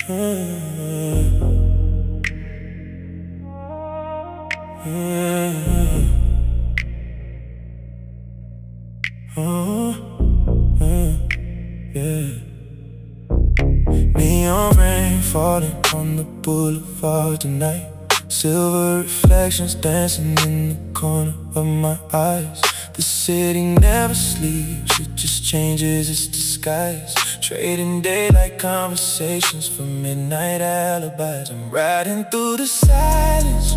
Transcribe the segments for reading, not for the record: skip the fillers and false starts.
Yeah. Neon rain falling on the boulevard tonight. Silver reflections dancing in the corner of my eyes. The city never sleeps, it just changes its disguise. Trading daylight conversations for midnight alibis. I'm riding through the silence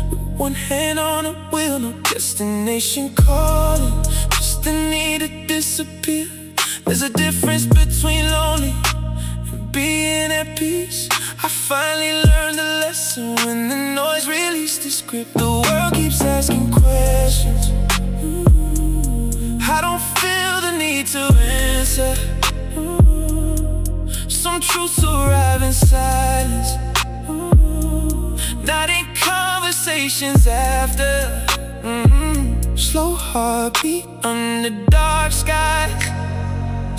with one hand on the wheel, no destination calling, just the need to disappear. There's a difference between lonely and being at peace. I finally learned the lesson when the noise released its grip. The world keeps asking questions. I don't feel the need to answer. Some truths arrive in silence, not in conversations after. Slow heartbeat under dark skies.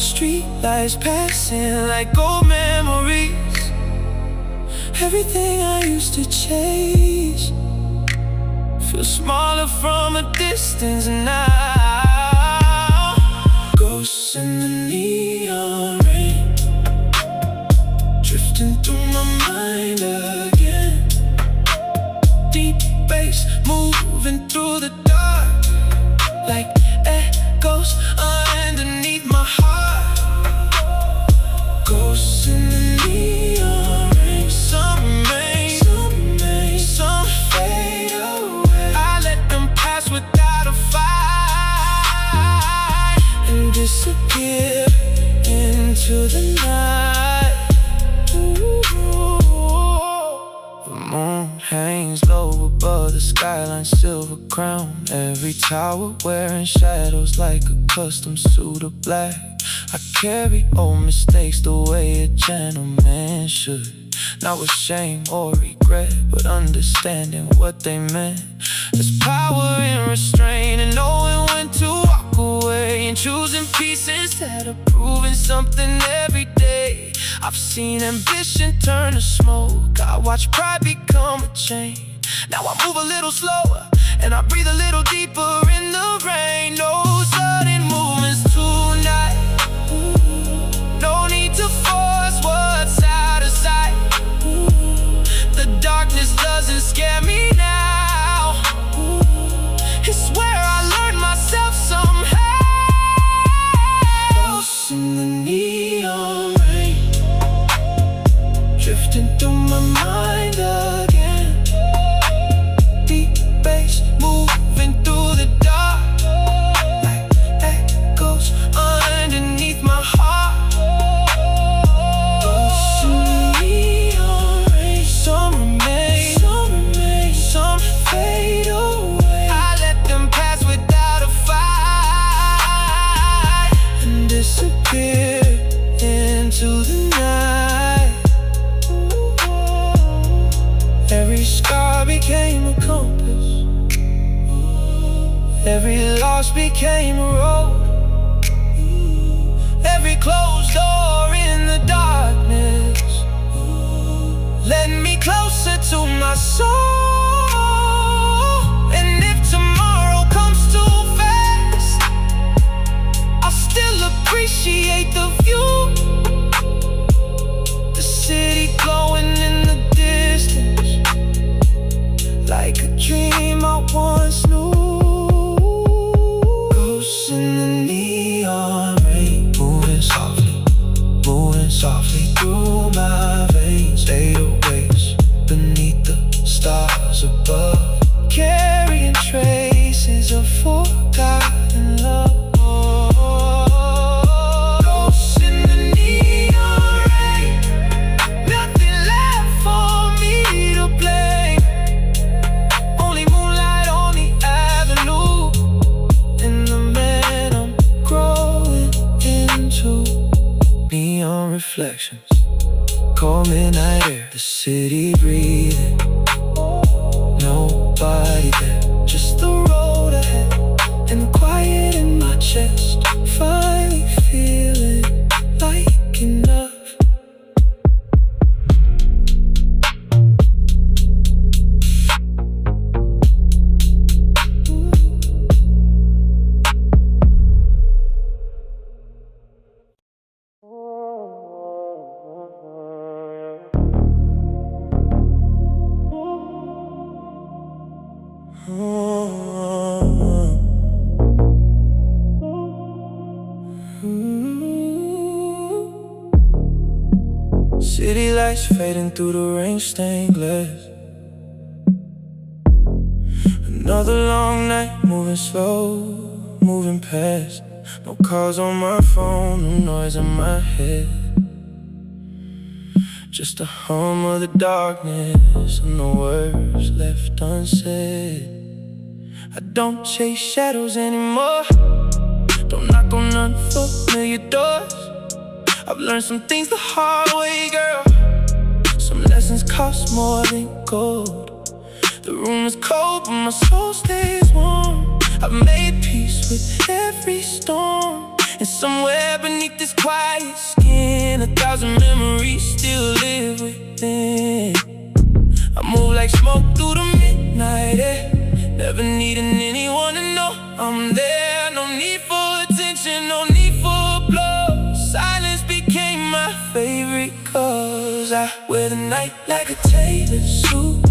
Street lights passing like old memories. Everything I used to chase feels smaller from a distance now. Ghosts in the neon rain, drifting through my mind again. Deep bass moving through the dark, like echoes underneath my heart. Ghosts in the neon rain, some remain, some fade away. I let them pass without a fight and disappear into the night. The moon hangs low above the skyline, silver crown. Every tower wearing shadows like a custom suit of black. I carry old mistakes the way a gentleman should, not with shame or regret, but understanding what they meant. There's power in restraint and knowing when to walk away, and choosing peace instead of proving something every day. I've seen ambition turn to smoke, I watch pride become a chain. Now I move a little slower and I breathe a little deeper in the rain. No sudden movements tonight, no need to force what's out of sight. The darkness doesn't scare me now, it's where I learned myself somehow. Lost in the neon rain, drifting through my mind again. Deep bass moving through the dark, like echoes underneath my heart. Lost in the neon rain, some remain, some fade away. I let them pass without a fight and disappear into the night. Every scar became a compass, every loss became a road. Every closed door in the darkness led me closer to my soul. And if tomorrow comes too fast, I'll still appreciate the view. The city glowing in the distance, like a dream I once knew. Ghosts in the neon rain, moving softly through my veins. Fade away beneath the stars above, carrying traces of forgotten love. Ghosts in the neon rain, nothing left for me to blame. Only moonlight on the avenue, and the man I'm growing into. Neon reflections, cold midnight air, the city breathing. Nobody there, just the road ahead, and the quiet in my chest. Finally feeling like enough. City lights fading through the rain-stained glass. Another long night, moving slow, moving past. No calls on my phone, no noise in my head. Just the hum of the darkness and the words left unsaid. I don't chase shadows anymore, don't knock on unfamiliar doors. I've learned some things the hard way, girl. Some lessons cost more than gold. The room is cold, but my soul stays warm. I've made peace with every storm. And somewhere beneath this quiet skin, 1,000 memories still live within. I move like smoke through the midnight air, never needing anyone to know I'm there. No need for attention, no need for applause. Silence became my favorite cause. I wear the night like a tailored suit,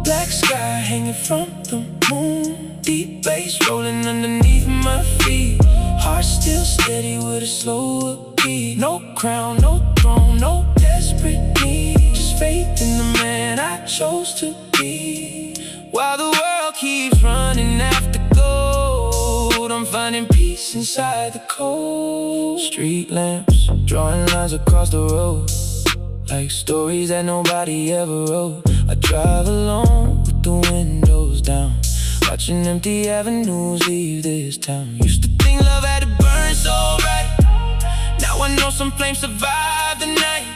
black sky hanging from the moon, deep bass rolling underneath my feet. Heart still steady with a slower beat. No crown, no throne, no desperate need, just faith in the man I chose to be. While the world keeps running after gold, I'm finding peace inside the cold. Street lamps drawing lines across the road, like stories that nobody ever wrote. I drive alone with the windows down, watching empty avenues leave this town. Used to think love had to burn so bright, now I know some flames survive the night.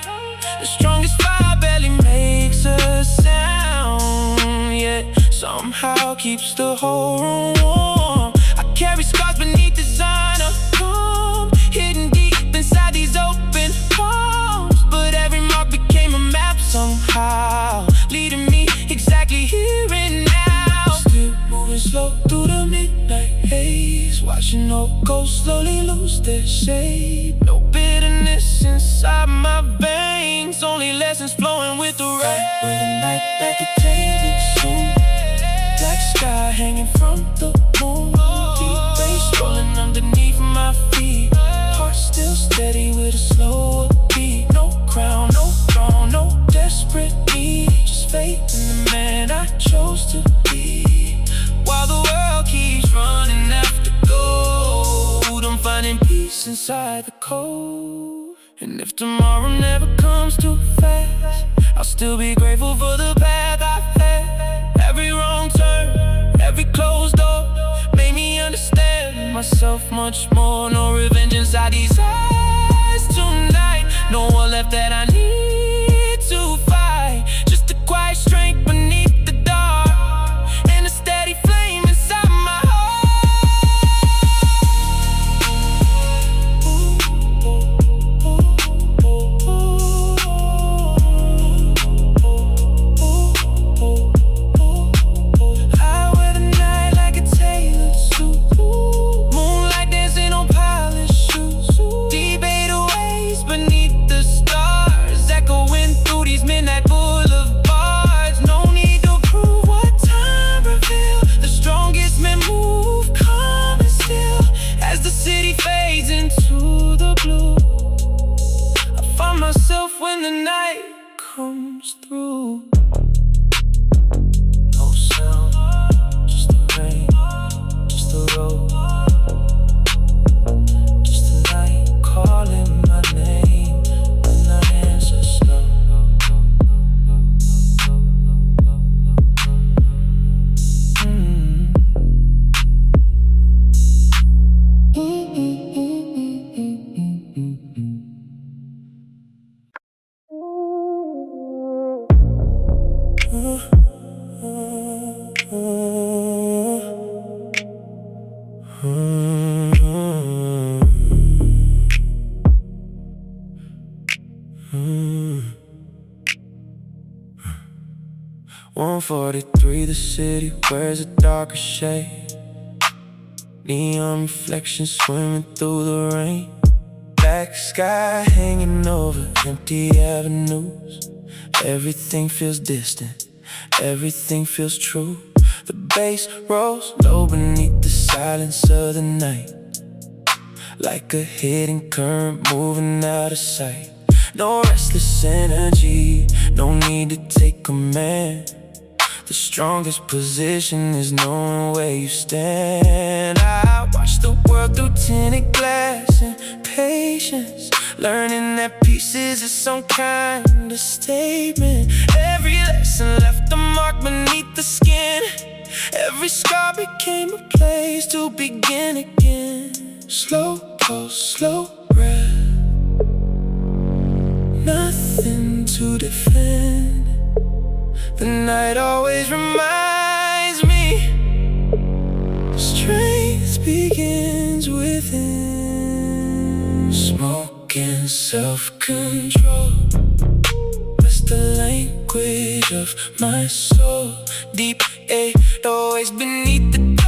The strongest fire barely makes a sound, yet somehow keeps the whole room warm. I carry scars beneath designer calm, hidden deep inside these open palms. But every mark became a map somehow, leading me exactly here and now. Still moving slow through the midnight haze, watching old ghosts slowly lose their shape. No bitterness inside my veins, only lessons flowing with the rain. With the night like a tailored suit, black sky hanging from the moon, deep bass rolling underneath my feet. Heart still steady with a slower beat. No crown, no throne, no desperate need, just faith in the man I chose to be. While the world keeps running after gold, I'm finding peace inside the cold. And if tomorrow never comes too fast, I'll still be grateful for the path I've had. Every wrong turn, every closed door made me understand myself much more. No revenge inside these eyes tonight, no one left that I need to fight. Just a quiet strength beneath the dark, and a steady flame inside my when the night comes through. No sound, just the rain, just the road, just the night calling my name, and I answer slow. One 143, the city wears a darker shade. Neon reflections swimming through the rain. Black sky hanging over empty avenues. Everything feels distant, everything feels true. The bass rolls low beneath the silence of the night, like a hidden current moving out of sight. No restless energy, no need to take command. The strongest position is knowing where you stand. I watch the world through tinted glass and patience, learning that peace is some kind of statement. Every lesson left a mark beneath the skin. Every scar became a place to begin again. Slow pulse, slow breath, nothing to defend. The night always reminds me strength begins within. Smoke and self-control, that's the language of my soul. Deep ache, always beneath the dark.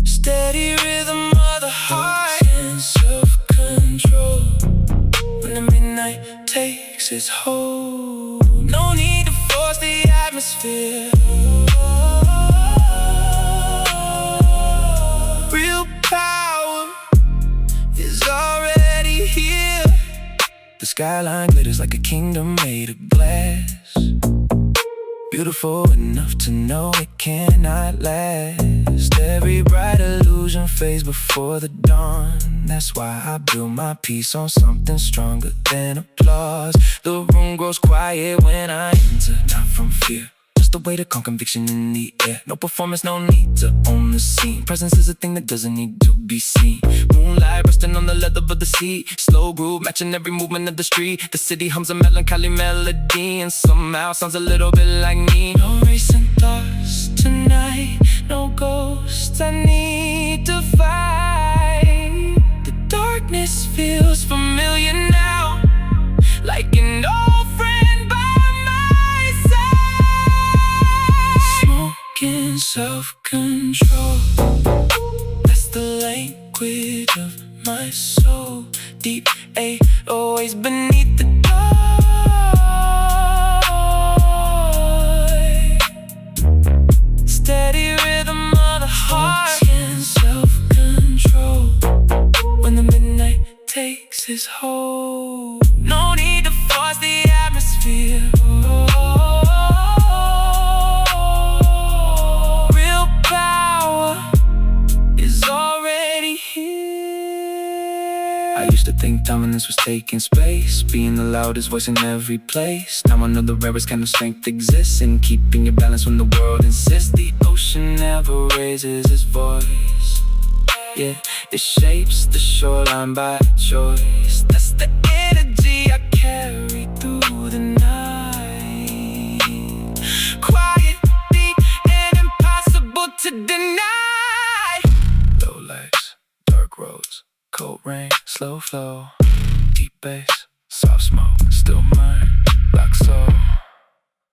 Steady rhythm of the heart and self-control. When the midnight takes its hold, no need to force the atmosphere. Real power is already here. The skyline glitters like a kingdom made of glass, beautiful enough to know it cannot last. Every bright illusion fades before the dawn. That's why I build my peace on something stronger than applause. The room grows quiet when I enter, not from fear, just a weight of calm conviction in the air. No performance, no need to own the scene. Presence is a thing that doesn't need to be seen. Moonlight resting on the leather of the seat, slow groove matching every movement of the street. The city hums a melancholy melody, and somehow sounds a little bit like me. No racing thoughts tonight, no ghosts I need to fight. The darkness feels familiar now, like an old friend by my side. Smoke and self-control, that's the language of my soul. Deep ache, always beneath the dark. Steady rhythm of the heart and self-control. When the midnight takes its hold, no need to force the atmosphere. Real power is already here. I used to think dominance was taking space, being the loudest voice in every place. Now I know the rarest kind of strength exists in keeping your balance when the world insists. The ocean never raises its voice, yeah, it shapes the shoreline by choice. That's the energy I carry through the night. Quiet, deep, and impossible to deny. Low lights, dark roads, cold rain, slow flow, deep bass, soft smoke, still mine, black soul.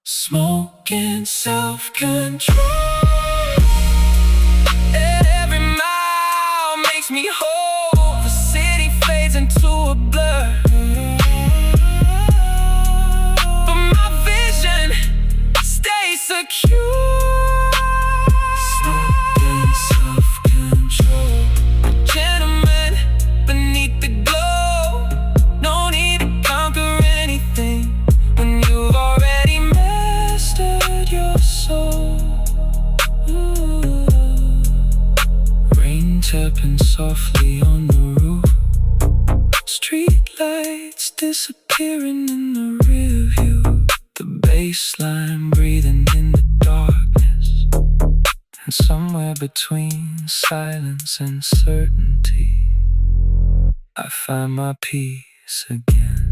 Smoke and self-control. Every mile makes me whole. The city fades into a blur, but my vision stays secure. Smoke and self-control, a gentleman beneath the glow. No need to conquer anything when you've already mastered your soul. Rain tapping softly on the roof, street lights disappearing in the rear view. The bassline breathing in the darkness, and somewhere between silence and certainty, I find my peace again.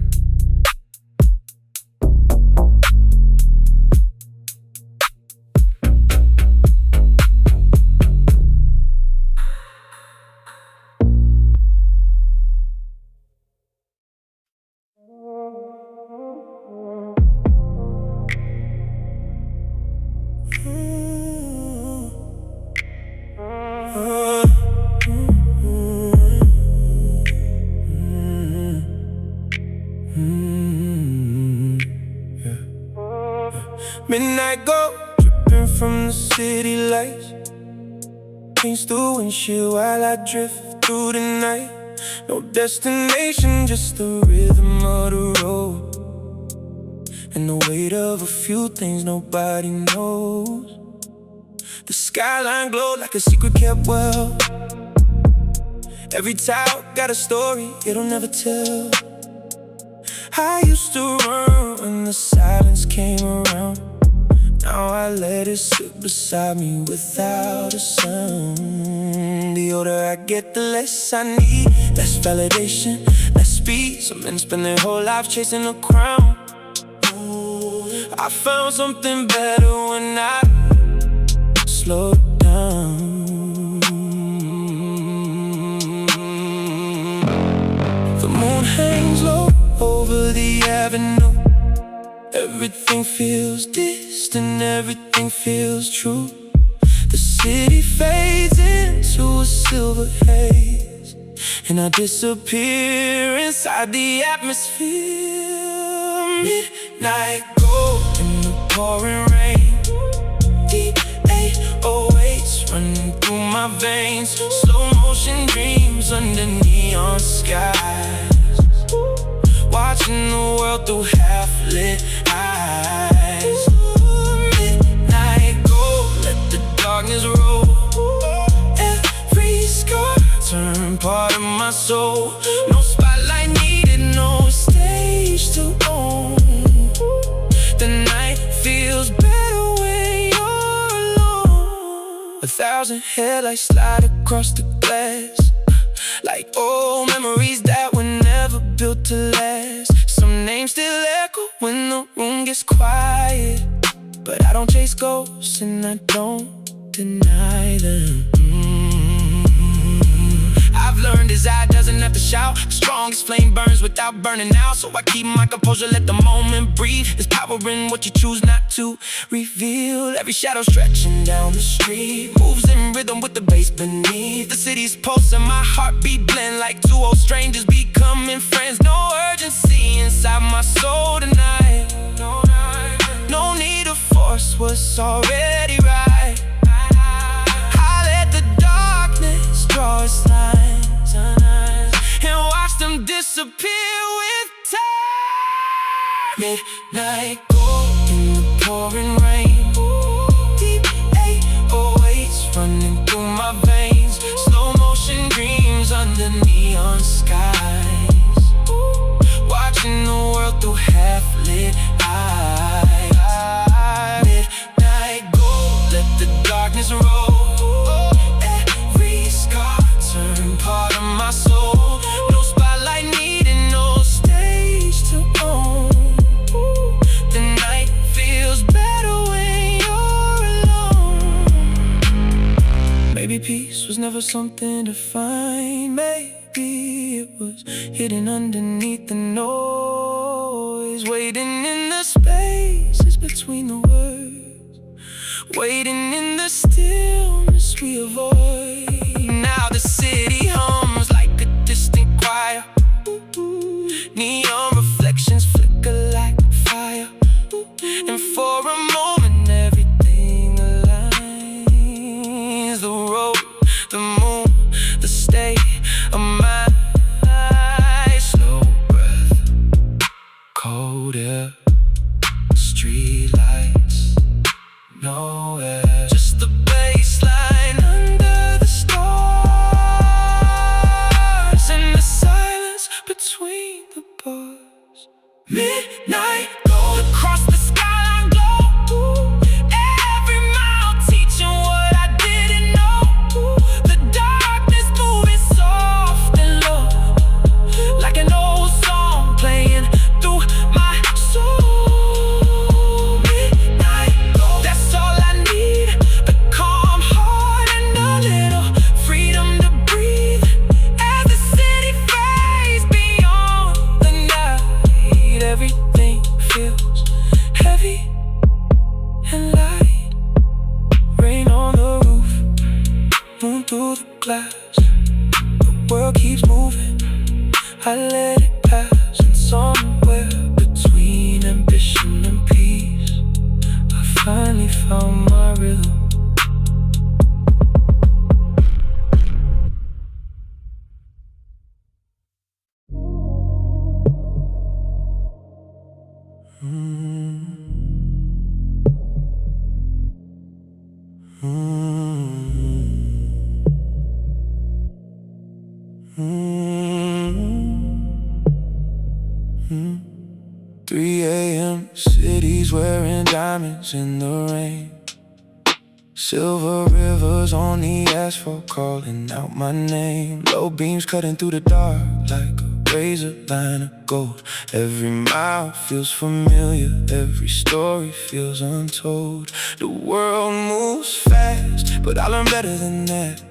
Midnight gold dripping from the city lights, paints the windshield while I drift through the night. No destination, just the rhythm of the road and the weight of a few things nobody knows. The skyline glowed like a secret kept well. Every tower got a story it'll never tell. I used to run when the silence came around. Now I let it sit beside me without a sound. The older I get, the less I need. Less validation, less speed. Some men spend their whole life chasing a crown. I found something better when I slow down. The moon hangs low over the avenue. Everything feels distant, everything feels true. The city fades into a silver haze, and I disappear inside the atmosphere. Midnight gold in the pouring rain. Deep 808s running through my veins. Slow motion dreams under neon skies. Watching the world through half-lit eyes. Midnight gold, let the darkness roll. Every scar turn part of my soul. No spotlight needed, no stage to own. The night feels better when you're alone. 1,000 headlights slide across the glass, like old memories that were never built to last. Some names still echo when the room gets quiet, but I don't chase ghosts and I don't deny them. I've learned his eye doesn't have to shout. Strongest flame burns without burning out. So I keep my composure, let the moment breathe. There's power in what you choose not to reveal. Every shadow stretching down the street moves in rhythm with the bass beneath. The city's pulse and my heartbeat blend like two old strangers becoming friends. No urgency inside my soul tonight. No need to force what's already right. I let the darkness draw its lines and watch them disappear with time. Midnight gold in the pouring rain. Deep 808s running through my veins. Slow motion dreams under neon skies. Watching the world through half-lit eyes. Midnight gold, let the darkness roll. Every scar turn part of my soul. No spotlight needed, no stage to own. The night feels better when you're alone. Maybe peace was never something to find. Maybe it was hidden underneath the noise, waiting in the spaces between the words, waiting in the stillness we avoid. Now the city hums like a distant choir. Neon reflections flicker like fire, and for a moment everything aligns. The road, the moon, the state of my eyes. Slow breath, cold air, street lights, no air. Just the bassline under the stars and the silence between the bars. Midnight gold across the skyline glow. Every mile teaching what I didn't know. The darkness moving soft and low, like an old song playing through my soul. Midnight gold, that's all I need. A calm heart and a little freedom to breathe. As the city fades beyond the night, everything feels heavy and light. Rain on the roof, moon through the glass. The world keeps moving, I let it pass. And somewhere between ambition and peace, I finally found my rhythm. 3 a.m. cities wearing diamonds in the rain. Silver rivers on the asphalt calling out my name. Low beams cutting through the dark like a razor line of gold. Every mile feels familiar, every story feels untold. The world moves fast, but I learn better than that.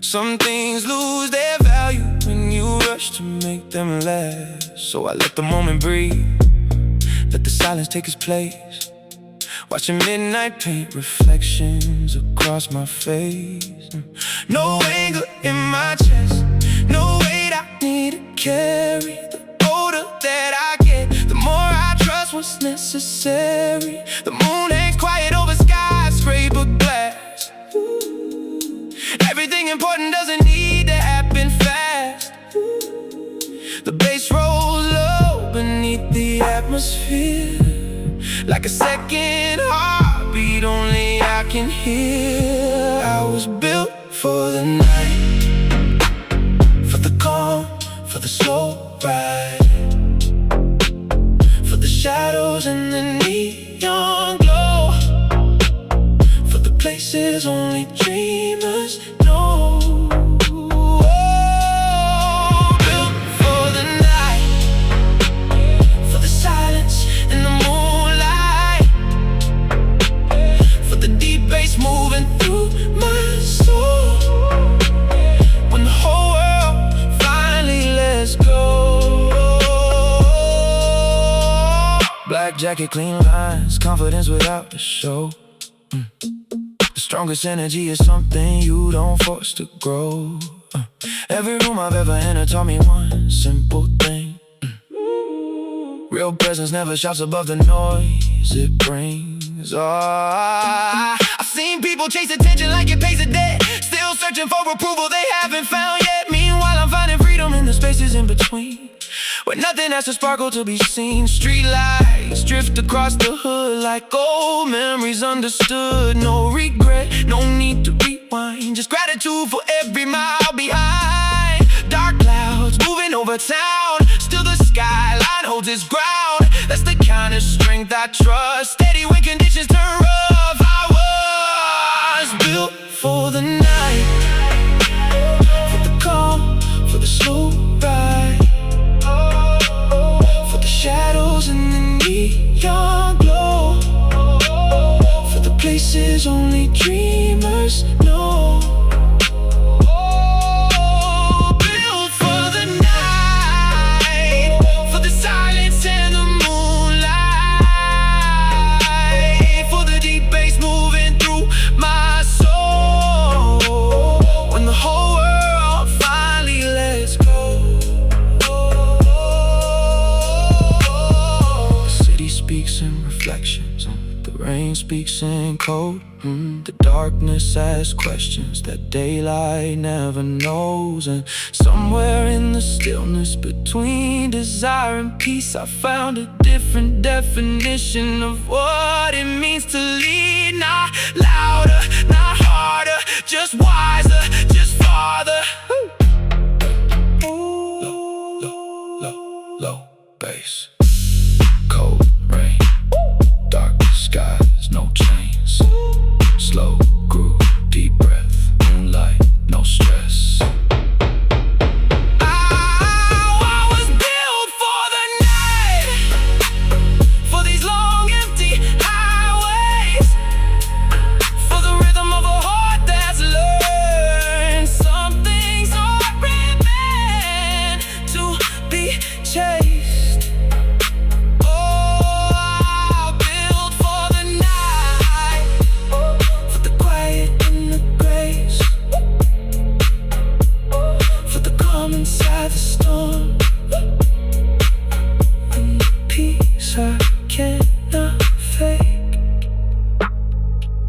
Some things lose their value when you rush to make them last. So I let the moment breathe, let the silence take its place. Watching midnight paint reflections across my face. No anger in my chest, no weight I need to carry. The older that I get, the more I trust what's necessary. The moon hangs quiet over skyscraper glass. Everything important doesn't need to happen fast. The bass rolls low beneath the atmosphere, like a second heartbeat only I can hear. I was built for the night, for the calm, for the slow ride, for the shadows and the neon glow, for the places only dreamers know. Moving through my soul, when the whole world finally lets go. Black jacket, clean lines, confidence without a show. The strongest energy is something you don't force to grow. Every room I've ever entered taught me one simple thing. Real presence never shouts above the noise it brings. I've seen people chase attention like it pays a debt, still searching for approval they haven't found yet. Meanwhile I'm finding freedom in the spaces in between, where nothing has to sparkle to be seen. Street lights drift across the hood like old memories understood. No regret, no need to rewind, just gratitude for every mile behind. Dark clouds moving over town, still the skyline holds its ground. That's the kind of strength I trust, steady when conditions turn rough. I was built for the night, for the calm, for the slow ride, for the shadows and the neon glow, for the places only dreamers know. Rain speaks in code, the darkness asks questions that daylight never knows. And somewhere in the stillness between desire and peace, I found a different definition of what it means to lead. Not louder, not harder, just wiser, just farther. Low bass, cold rain, dark skies, no chains, slow groove, deep breath, moonlight, no stress. I was built for the night, for these long empty highways, for the rhythm of a heart that's learned. Some things aren't meant to be chased. Inside the storm, and the peace I cannot fake.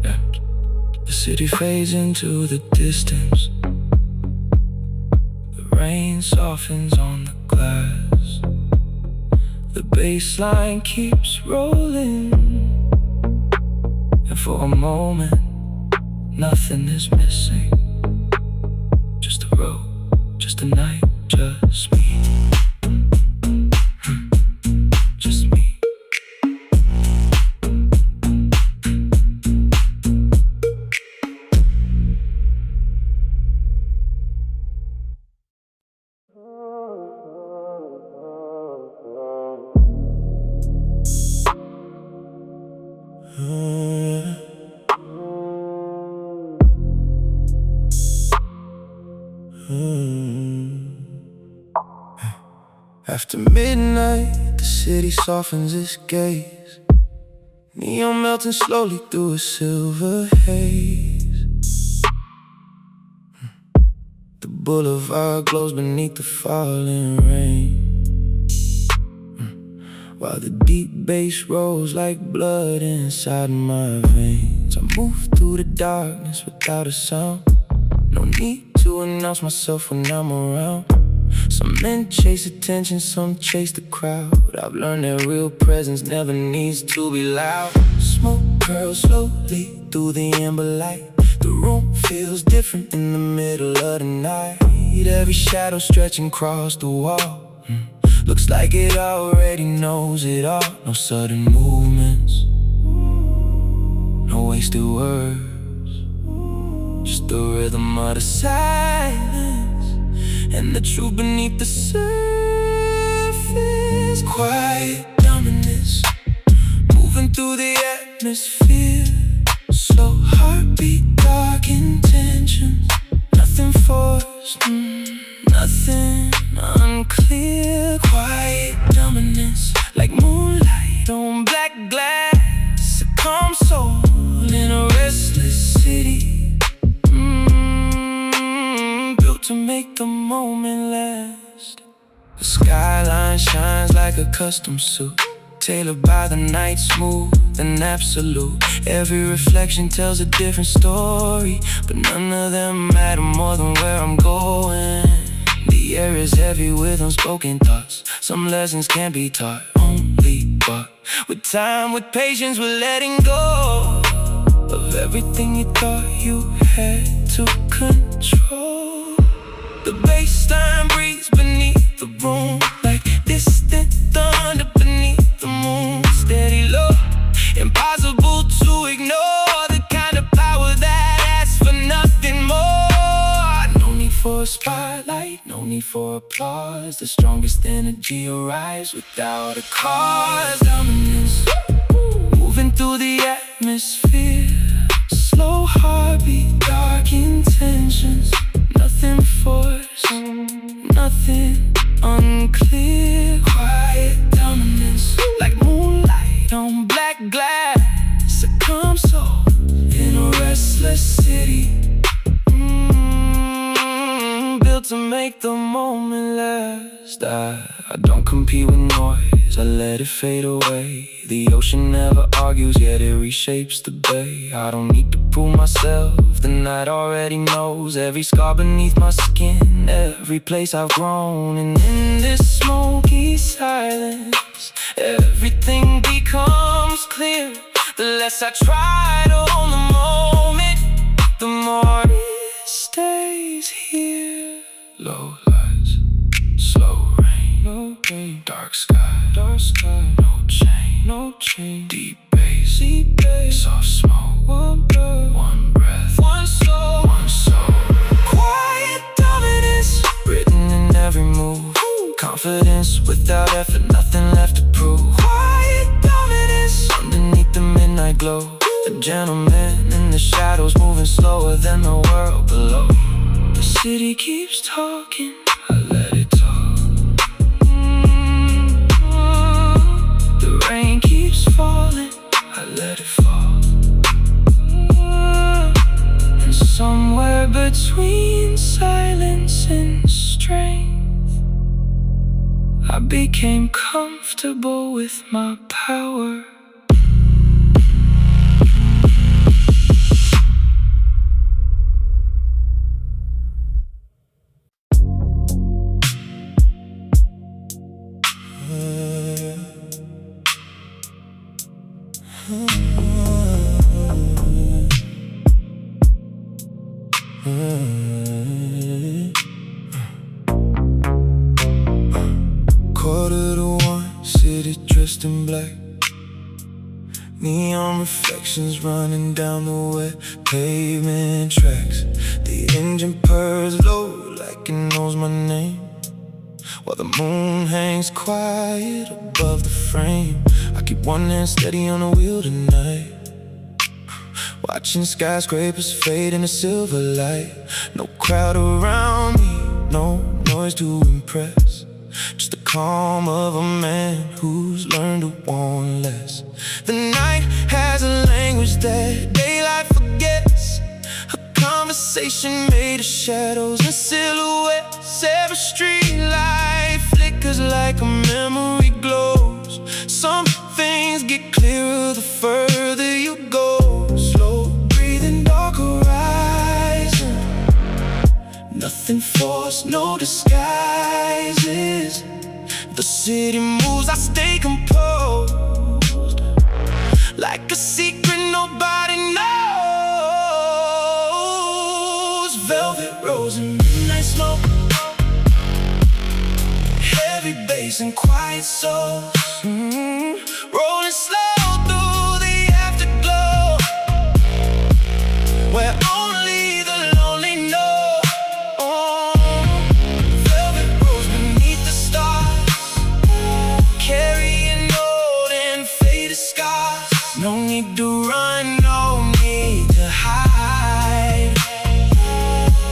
Yeah. The city fades into the distance, the rain softens on the glass, the bass line keeps rolling, and for a moment nothing is missing. Just a road, just the night, just me. Just me. After midnight, the city softens its gaze. Neon melting slowly through a silver haze. The boulevard glows beneath the falling rain, while the deep bass rolls like blood inside my veins. I move through the darkness without a sound. No need to announce myself when I'm around. Some men chase attention, some chase the crowd. I've learned that real presence never needs to be loud. Smoke curls slowly through the amber light. The room feels different in the middle of the night. Every shadow stretching across the wall looks like it already knows it all. No sudden movements, no wasted words, just the rhythm of the silence and the truth beneath the surface. Quiet dominance moving through the atmosphere. Slow heartbeat, dark intentions. Nothing forced, nothing unclear. Quiet dominance like moonlight on black glass. A calm soul in a restless city, built to make the moment last. The skyline shines like a custom suit, tailored by the night, smooth and absolute. Every reflection tells a different story, but none of them matter more than where I'm going. The air is heavy with unspoken thoughts. Some lessons can't be taught, only but with time, with patience, with letting go of everything you thought you had to control. The bassline breathes beneath the room like distant thunder beneath the moon. Steady low, impossible to ignore. The kind of power that asks for nothing more. No need for a spotlight, no need for applause. The strongest energy arrives without a cause. Dominance moving through the atmosphere. Slow heartbeat, dark intentions. Nothing forced, nothing unclear. Quiet dominance like moonlight on black glass. A calm soul in a restless city, built to make the moment last. I don't compete with noise, I let it fade away. The ocean never argues, yet it reshapes the bay. I don't need to prove myself, the night already knows. Every scar beneath my skin, every place I've grown. And in this smoky silence, everything becomes clear. The less I try to own the moment, the more it stays here. Low lights, slow rain, dark sky, no chain, deep bass, soft smoke, one breath, one soul. Quiet dominance written in every move. Confidence without effort, nothing left to prove. Quiet dominance underneath the midnight glow. A gentleman in the shadows, moving slower than the world below. The city keeps talking, I let it talk. The rain keeps falling, I let it fall. And somewhere between silence and strength, I became comfortable with my power. Neon reflections running down the wet pavement tracks. The engine purrs low like it knows my name, while the moon hangs quiet above the frame. I keep one hand steady on the wheel tonight, watching skyscrapers fade into silver light. No crowd around me, no noise to impress, just the calm of a man who's learned to want less. The night has a language that daylight forgets, a conversation made of shadows and silhouettes. Every street light flickers like a memory glows. Some things get clearer the further you go. Slow breathing, dark horizon, nothing forced, no disguises. The city moves, I stay composed, like a secret nobody knows. Velvet rose and midnight smoke, heavy bass and quiet souls, rolling slow through the afterglow, where only the lonely know. Velvet rose beneath the stars, carrying old and faded scars. No need to run, no need to hide.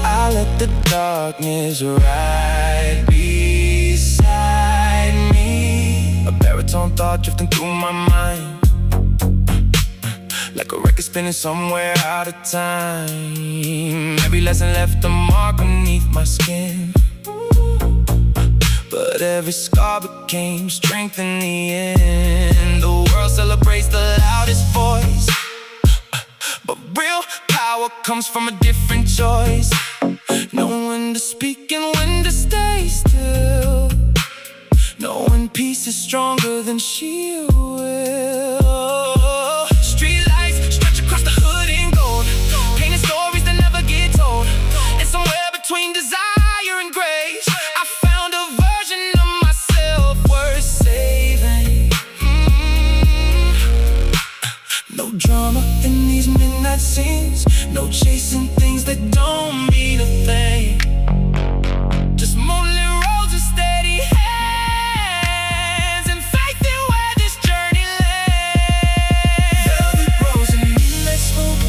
I let the darkness ride beside me, a baritone thought drifting through my mind, like a record spinning somewhere out of time. Every lesson left a mark beneath my skin, but every scar became strength in the end. The world celebrates the loudest voice, but real power comes from a different choice. Know when to speak and when to stay still, knowing peace is stronger than she will. Street lights stretch across the hood in gold, painting stories that never get told. And somewhere between desire and grace, I found a version of myself worth saving. No drama in these midnight scenes, no chasing things that don't mean a thing. Just moonlit roads and steady hands, and faith in where this journey lands. Velvet rose and midnight smoke,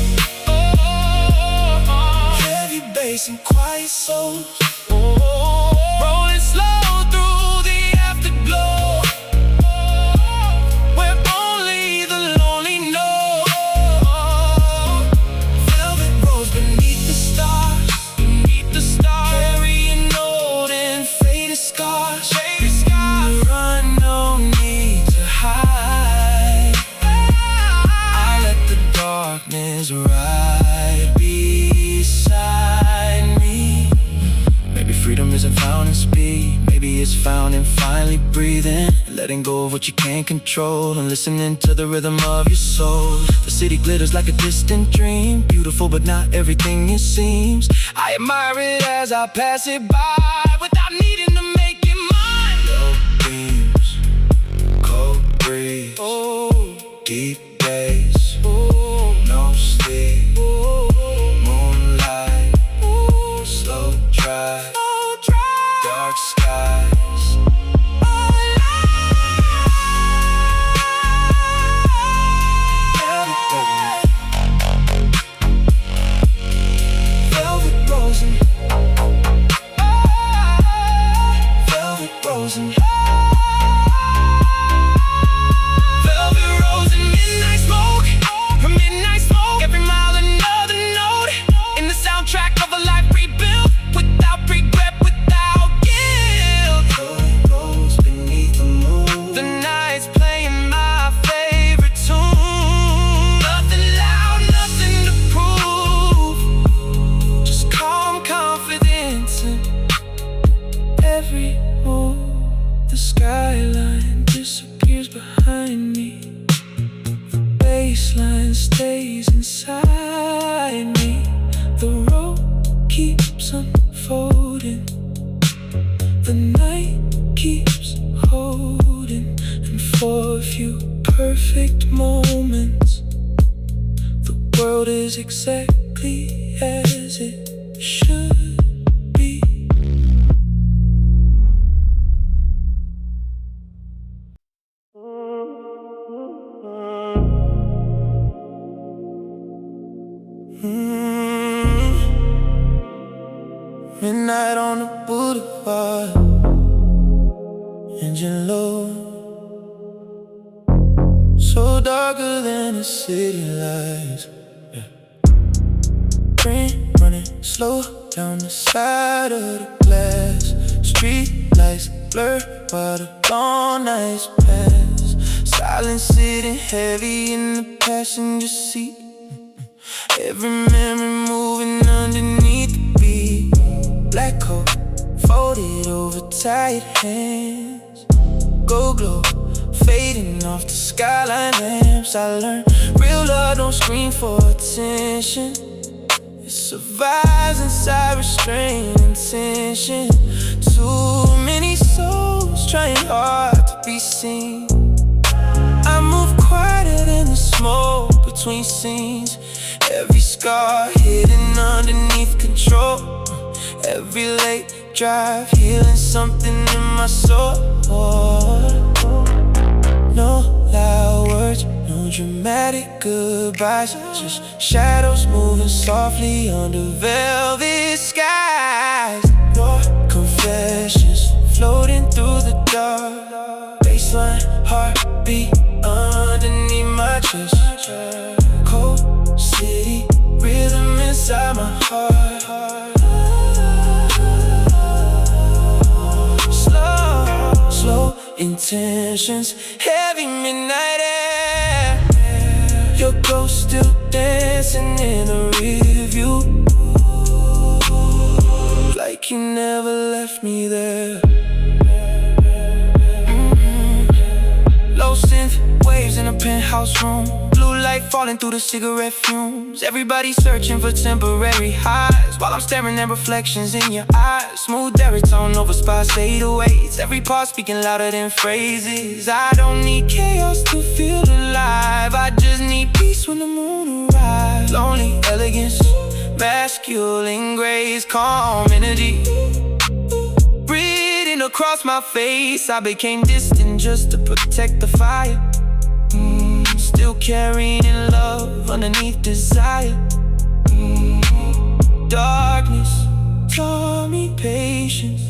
heavy bass and quiet souls, rolling slow through the afterglow, where only the lonely know. Velvet rose beneath the stars, carrying old and faded scars. Run, no need to hide. I let the darkness ride beside me. Maybe freedom isn't found in speed, maybe it's found in finally breathing, letting go of what you can't control, and listening to the rhythm of your soul. The city glitters like a distant dream, beautiful but not everything it seems. I admire it as I pass it by, without needing to make it mine. Low beams, cold breeze, deep days, no sleep, moonlight, slow drive, dark skies. Velvet rose and velvet rose and midnight smoke, every mile another note, in the soundtrack of a life rebuilt, without regret, without guilt. Velvet rose beneath the moon, the night's playing my favorite tune. Nothing loud, nothing to prove, just calm confidence in every move. The skyline disappears behind me, the bassline stays inside me. The road keeps unfolding, the night keeps holding, and for a few perfect moments. The world is exactly as it should be. Midnight on the boulevard, engine low, so darker than the city lights. Train running slow down the side of the glass. Street lights blur while the long nights pass. Silence sitting heavy in the passenger seat. Every memory moving underneath the beat. Black coat folded over tired hands. Go glow fading off the skyline lamps. I learned real love don't scream for attention. It survives inside restrained intention. Too many souls trying hard to be seen. I move quieter than the smoke between scenes. Every scar hidden underneath control. Every late drive healing something in my soul. No loud words, no dramatic goodbyes, just shadows moving softly under velvet skies. Your confessions floating through the dark. Baseline heartbeat underneath my chest. Cold city rhythm inside my heart. Slow intentions, heavy midnight air. Your ghost still dancing in a rear view, like you never left me there. Low synth waves in a penthouse room. Blue light falling through the cigarette fumes. Everybody searching for temporary highs, while I'm staring at reflections in your eyes. Smooth baritone over sparse fadeaways. Every part speaking louder than phrases. I don't need chaos to feel alive. I just need peace when the moon arrives. Lonely elegance, masculine grace, calm energy breathing across my face. I became distant just to protect the fire. Still carrying in love underneath desire. Darkness taught me patience.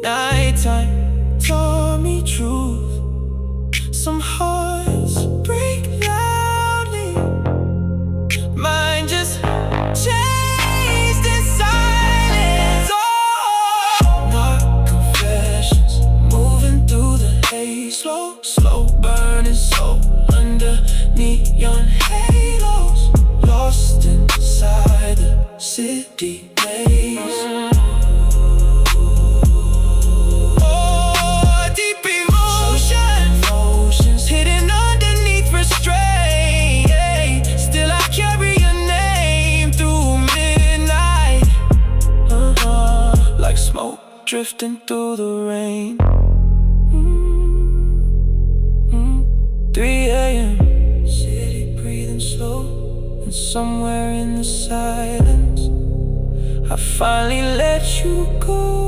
Nighttime taught me truth. Some hearts break loudly, mine just chased in silence. Oh, dark confessions moving through the haze. Slow, slow burning soul under neon halos, lost inside the city maze. Oh, deep emotions hidden underneath restraint. Still I carry your name through midnight, like smoke drifting through the rain. 3 a.m. City breathing slow, and somewhere in the silence I finally let you go.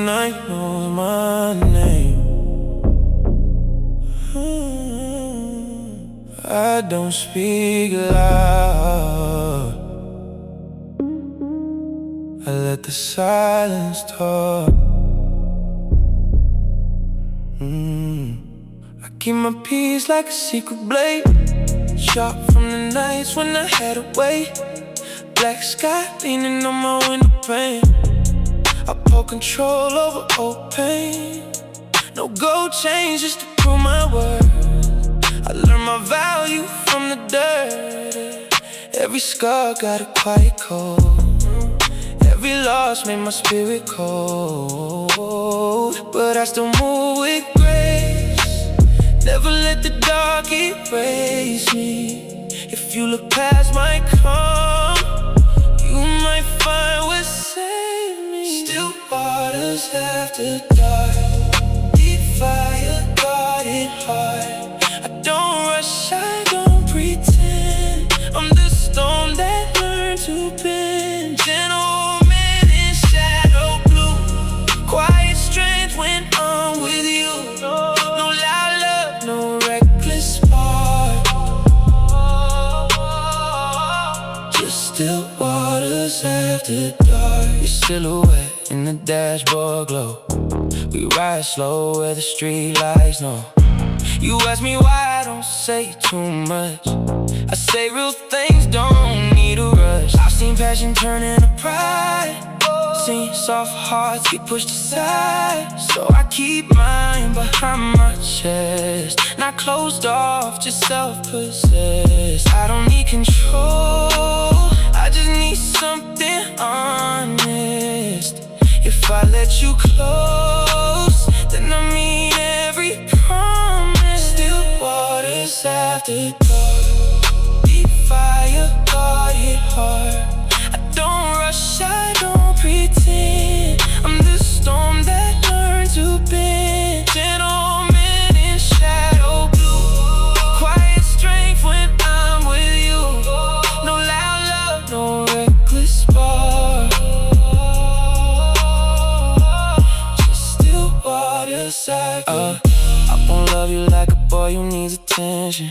Night knows my name. I don't speak loud. I let the silence talk. I keep my peace like a secret blade, sharp from the nights when I had to wait. Black sky leaning on my window pane. I pull control over old pain. No gold chains just to prove my worth. I learned my value from the dirt. Every scar got a quiet code. Every loss made my spirit cold. But I still move with grace. Never let the dark erase me. If you look past my calm, you might find what saved me. Still waters after dark, deep fire guarded heart. I don't rush, I don't pretend. I'm the storm that learned to bend. Gentleman in shadow blue, quiet strength when I'm with you. No loud love, no reckless spark, just still waters after dark. Your silhouette in the dashboard glow. We ride slow where the street lights know. You ask me why I don't say too much. I say real things, don't need a rush. I've seen passion turn into pride, seen soft hearts be pushed aside. So I keep mine behind my chest, not closed off, just self-possessed. I don't need control, I just need something honest. If I let you close, then I mean every promise. Still waters after dark, deep fire guarded heart. I don't rush, I don't pretend. I'm the storm that learned to bend. Gentleman in shadow blue, quiet strength when I'm with you. No loud love, no reckless spark, just still waters after. I won't love you like a boy who needs attention.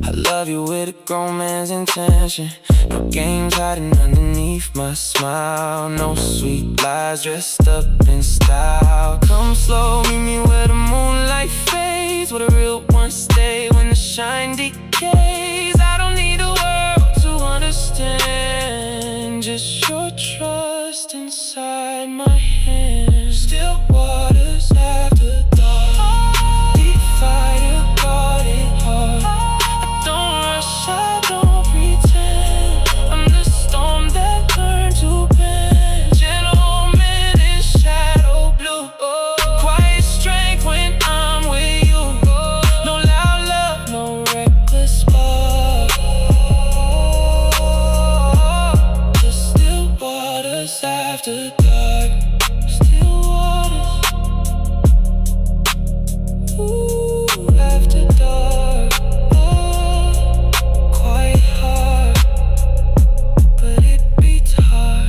I love you with a grown man's intention. No games hiding underneath my smile. No sweet lies dressed up in style. Come slow, meet me where the moonlight fades, where the real ones stay when the shine decays. I don't need the world to understand, just your trust inside my hands. Still waters after dark, deep fire guarded heart. I don't rush, I don't pretend. I'm the storm that learned to bend. Gentleman in shadow blue, quiet strength when I'm with you. No loud love, no reckless spark, just still waters after dark. Still waters, ooh, after dark. Quiet heart, but it beats hard.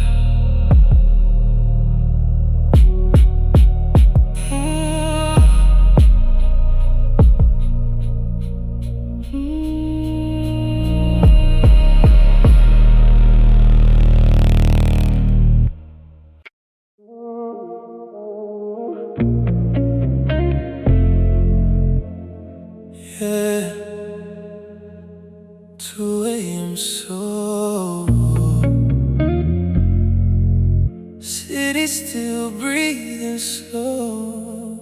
Yeah, 2 a.m. so city still breathing slow.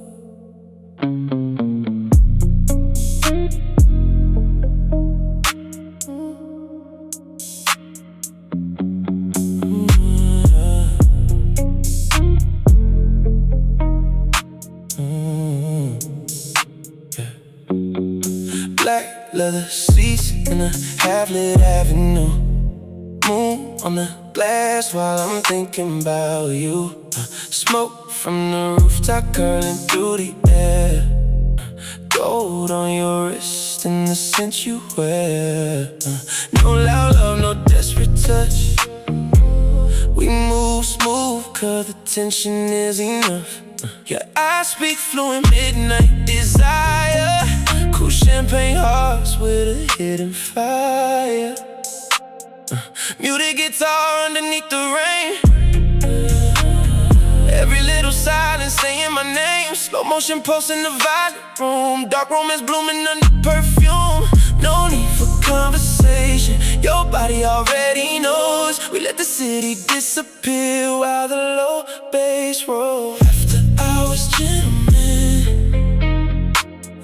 Black leather seats in a half-lit avenue. Moon on the glass while I'm thinking about you. Smoke from the rooftop curling through the air. Gold on your wrist and the scent you wear. No loud love, no desperate touch. We move smooth cause the tension is enough. Your eyes speak fluent midnight desire. Cool champagne hearts with a hidden fire. Muted guitar underneath the rain. Every little silence saying my name. Slow motion pulse in the violet room. Dark romance blooming under perfume. No need for conversation, your body already knows. We let the city disappear while the low bass rolls. After hours, gentlemen,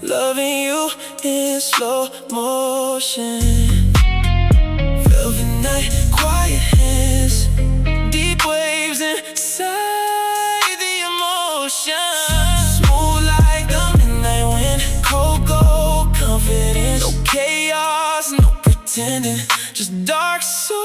loving you in slow motion. Velvet night, quiet hands, deep waves inside the emotion. Smooth like the midnight wind, cold gold confidence. No chaos, no pretending, just dark, so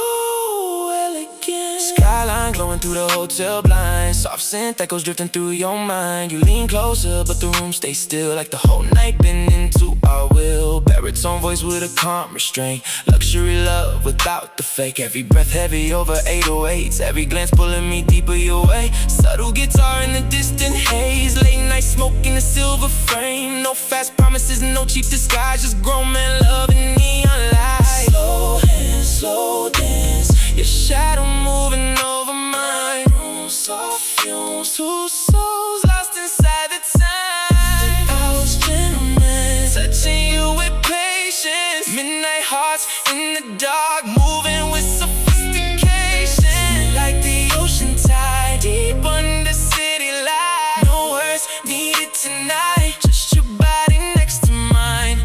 elegant. Skyline glowing through the hotel blinds, soft scent that goes drifting through your mind. You lean closer, but the room stays still, like the whole night been into our will. Baritone voice with a calm restraint, luxury love without the fake. Every breath heavy over 808s, every glance pulling me deeper your way. Subtle guitar in the distant haze, late night smoke in the silver frame. No fast promises, no cheap disguise, just grown man love and neon light. Slow hands, slow dance, your shadow moving over mine. Room soft fumes, two souls lost inside the time. I was gentleman, touching you with patience. Midnight hearts in the dark, moving with sophistication. Like the ocean tide, deep under city light. No words needed tonight, just your body next to mine.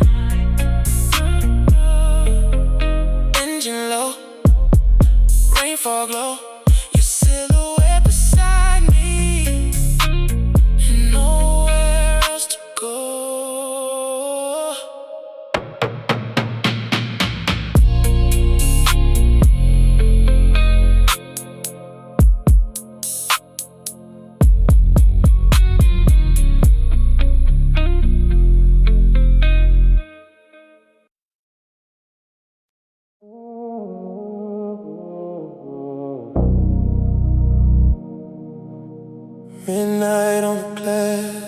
Engine low, rainfall glow, your silhouette beside me, and nowhere else to go. Midnight on the glass,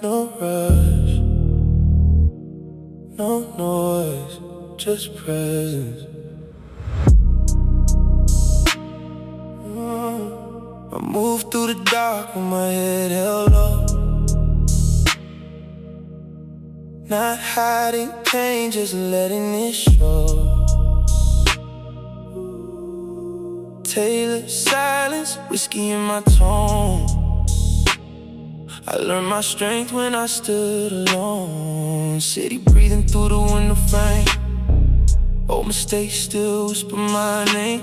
no rush, no noise, just presence. I move through the dark with my head held low, not hiding pain, just letting it show. Tailored silence, whiskey in my tone. I learned my strength when I stood alone. City breathing through the window frame. Old mistakes still whisper my name,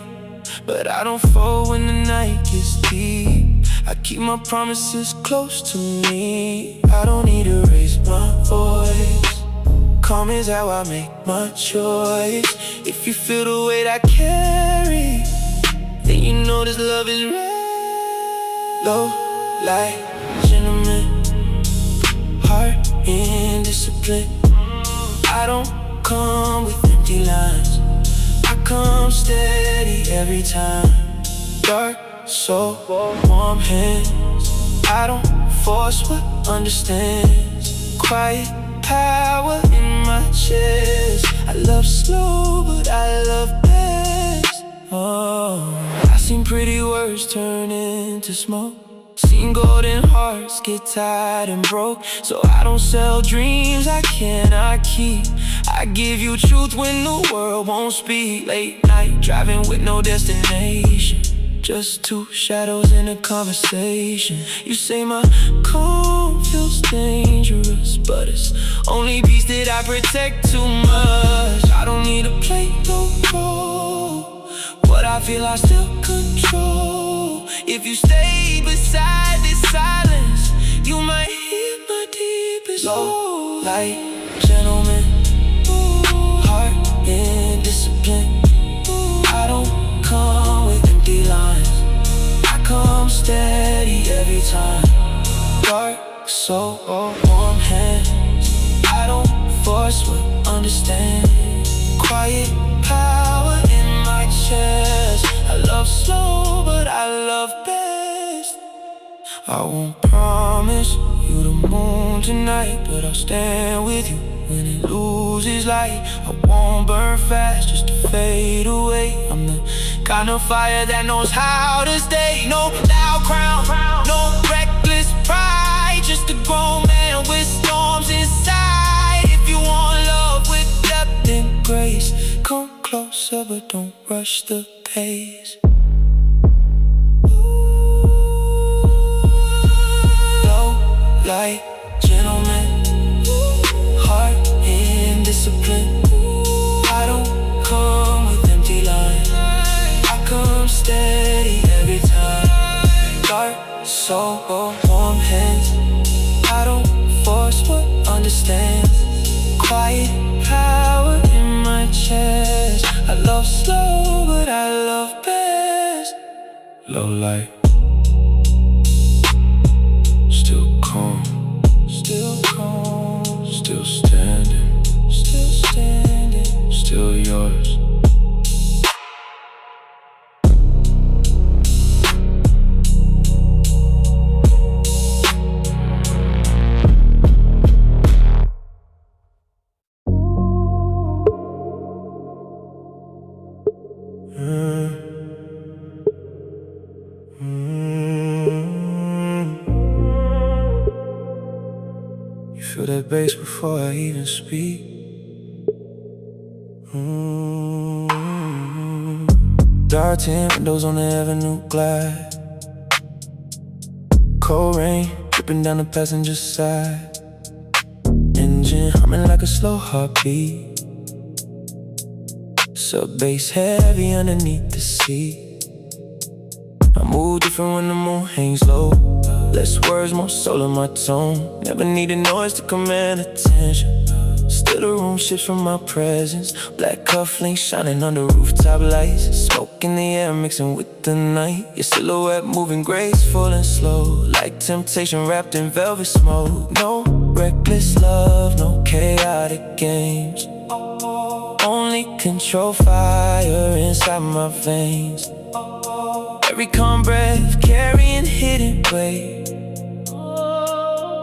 but I don't fall when the night gets deep. I keep my promises close to me. I don't need to raise my voice. Calm is how I make my choice. If you feel the weight I carry, then you know this love is real. Low light, gentleman, heart in discipline. I don't come with empty lines, I come steady every time. Dark soul, warm hands, I don't force what understands. Quiet power in my chest. I love slow, but I love best. Oh, I've seen pretty words turn into smoke, seen golden hearts get tired and broke. So I don't sell dreams I cannot keep. I give you truth when the world won't speak. Late night driving with no destination, just two shadows in a conversation. You say my calm feels dangerous, but it's only peace that I protect too much. I don't need to play no role, what I feel I still control. If you stay beside this silence, you might hear my deepest low light, gentleman, heart in discipline. I don't come with empty lines, I come steady every time. Dark soul, warm hands, I don't force what understand. Quiet power in my chest. I love slow, but I love best. I won't promise you the moon tonight, but I'll stand with you when it loses light. I won't burn fast just to fade away. I'm the kind of fire that knows how to stay. No loud crown, no reckless pride, just a grown man with storms inside. If you want love with depth and grace, come closer but don't rush the pace. Low light, gentleman, understand. Quiet power in my chest. I love slow, but I love best. Low light, still calm, still calm, still standing, still standing, still yours. You feel that bass before I even speak. Dark tint windows on the avenue glide. Cold rain dripping down the passenger side. Engine humming like a slow heartbeat. Sub bass heavy underneath the seat. I move different when the moon hangs low. Less words, more soul in my tone. Never needed noise to command attention. Still the room shifts from my presence. Black cufflinks shining under rooftop lights. Smoke in the air mixing with the night. Your silhouette moving graceful and slow, like temptation wrapped in velvet smoke. No reckless love, no chaotic games. Only control fire inside my veins. Every calm breath carrying hidden weight.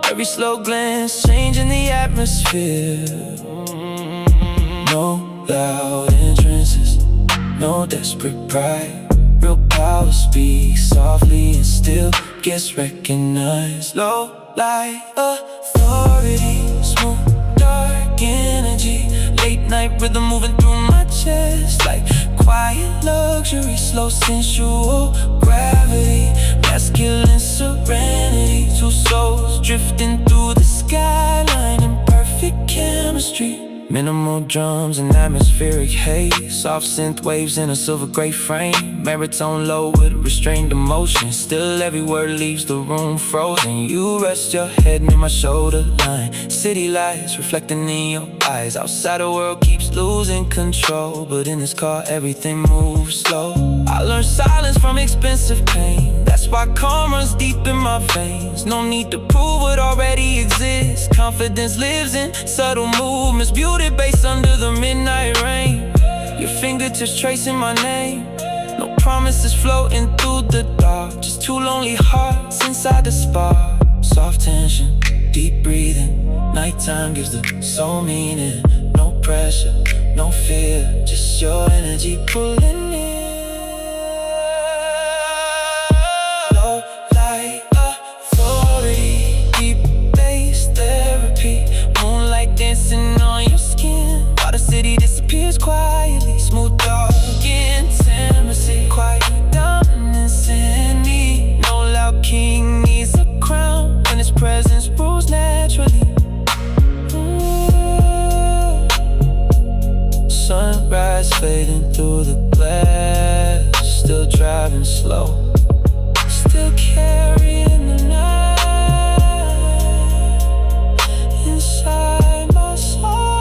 Every slow glance changing the atmosphere. No loud entrances, no desperate pride. Real power speaks softly and still gets recognized. Low light authority, smooth dark energy. Late night rhythm moving through my chest. Like quiet luxury, slow sensual gravity. Masculine serenity, two souls drifting through the skyline in perfect chemistry. Minimal drums and atmospheric haze. Soft synth waves in a silver gray frame. Baritone low with restrained emotion. Still every word leaves the room frozen. You rest your head near my shoulder line. City lights reflecting in your eyes. Outside the world keeps losing control, but in this car everything moves slow. I learned silence from expensive pain. That's why calm runs deep in my veins. No need to prove what already exists. Confidence lives in subtle movements. Beauty based under the midnight rain. Your fingertips tracing my name. No promises floating through the dark. Just two lonely hearts inside the spark. Soft tension, deep breathing. Nighttime gives the soul meaning. No pressure, no fear, just your energy pulling in. Low light authority, deep bass therapy. Moonlight dancing on your skin while the city disappears quietly. Smooth dark intimacy, quiet dominance in me. No loud king needs a crown when his presence rules naturally. Sunrise fading through the glass. Still driving slow, still carrying the night inside my soul.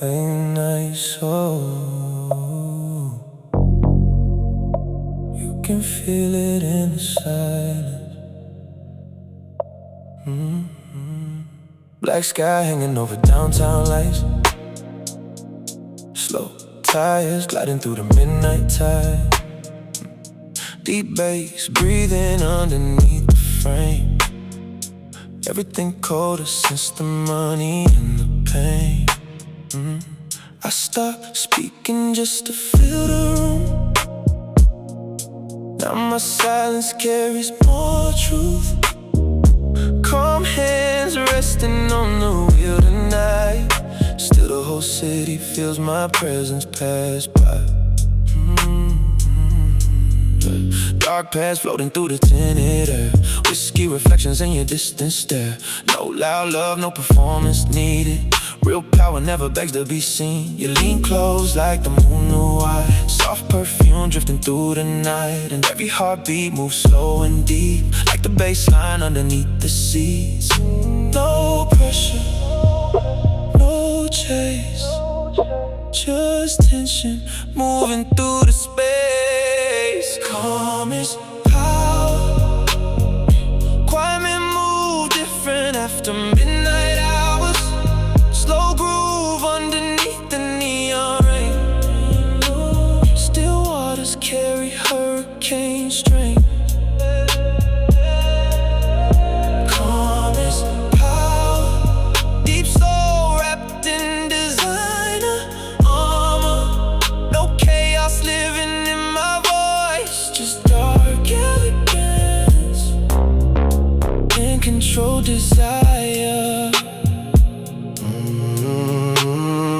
Late night soul, you can feel it in the silence. Black sky hanging over downtown lights. Slow tires gliding through the midnight tide. Deep bass breathing underneath the frame. Everything colder since the money and the pain. I stop speaking just to fill the room. Now my silence carries more truth. Calm Calm hands resting on the wheel tonight. Still the whole city feels my presence pass by. Dark past floating through the tinted air. Whiskey reflections in your distant stare. No loud love, no performance needed. Real power never begs to be seen. You lean close like the moon knew why. Soft perfume drifting through the night. And every heartbeat moves slow and deep, like the bassline underneath the seas. No pressure, no chase, just tension moving through the space. Calm is power. Quiet men move different after midnight hours. Slow groove underneath the neon rain. Still waters carry hurricane strength. Calm is power. Deep soul wrapped in designer armor. No chaos living in my voice, just dark elegance and controlled desire.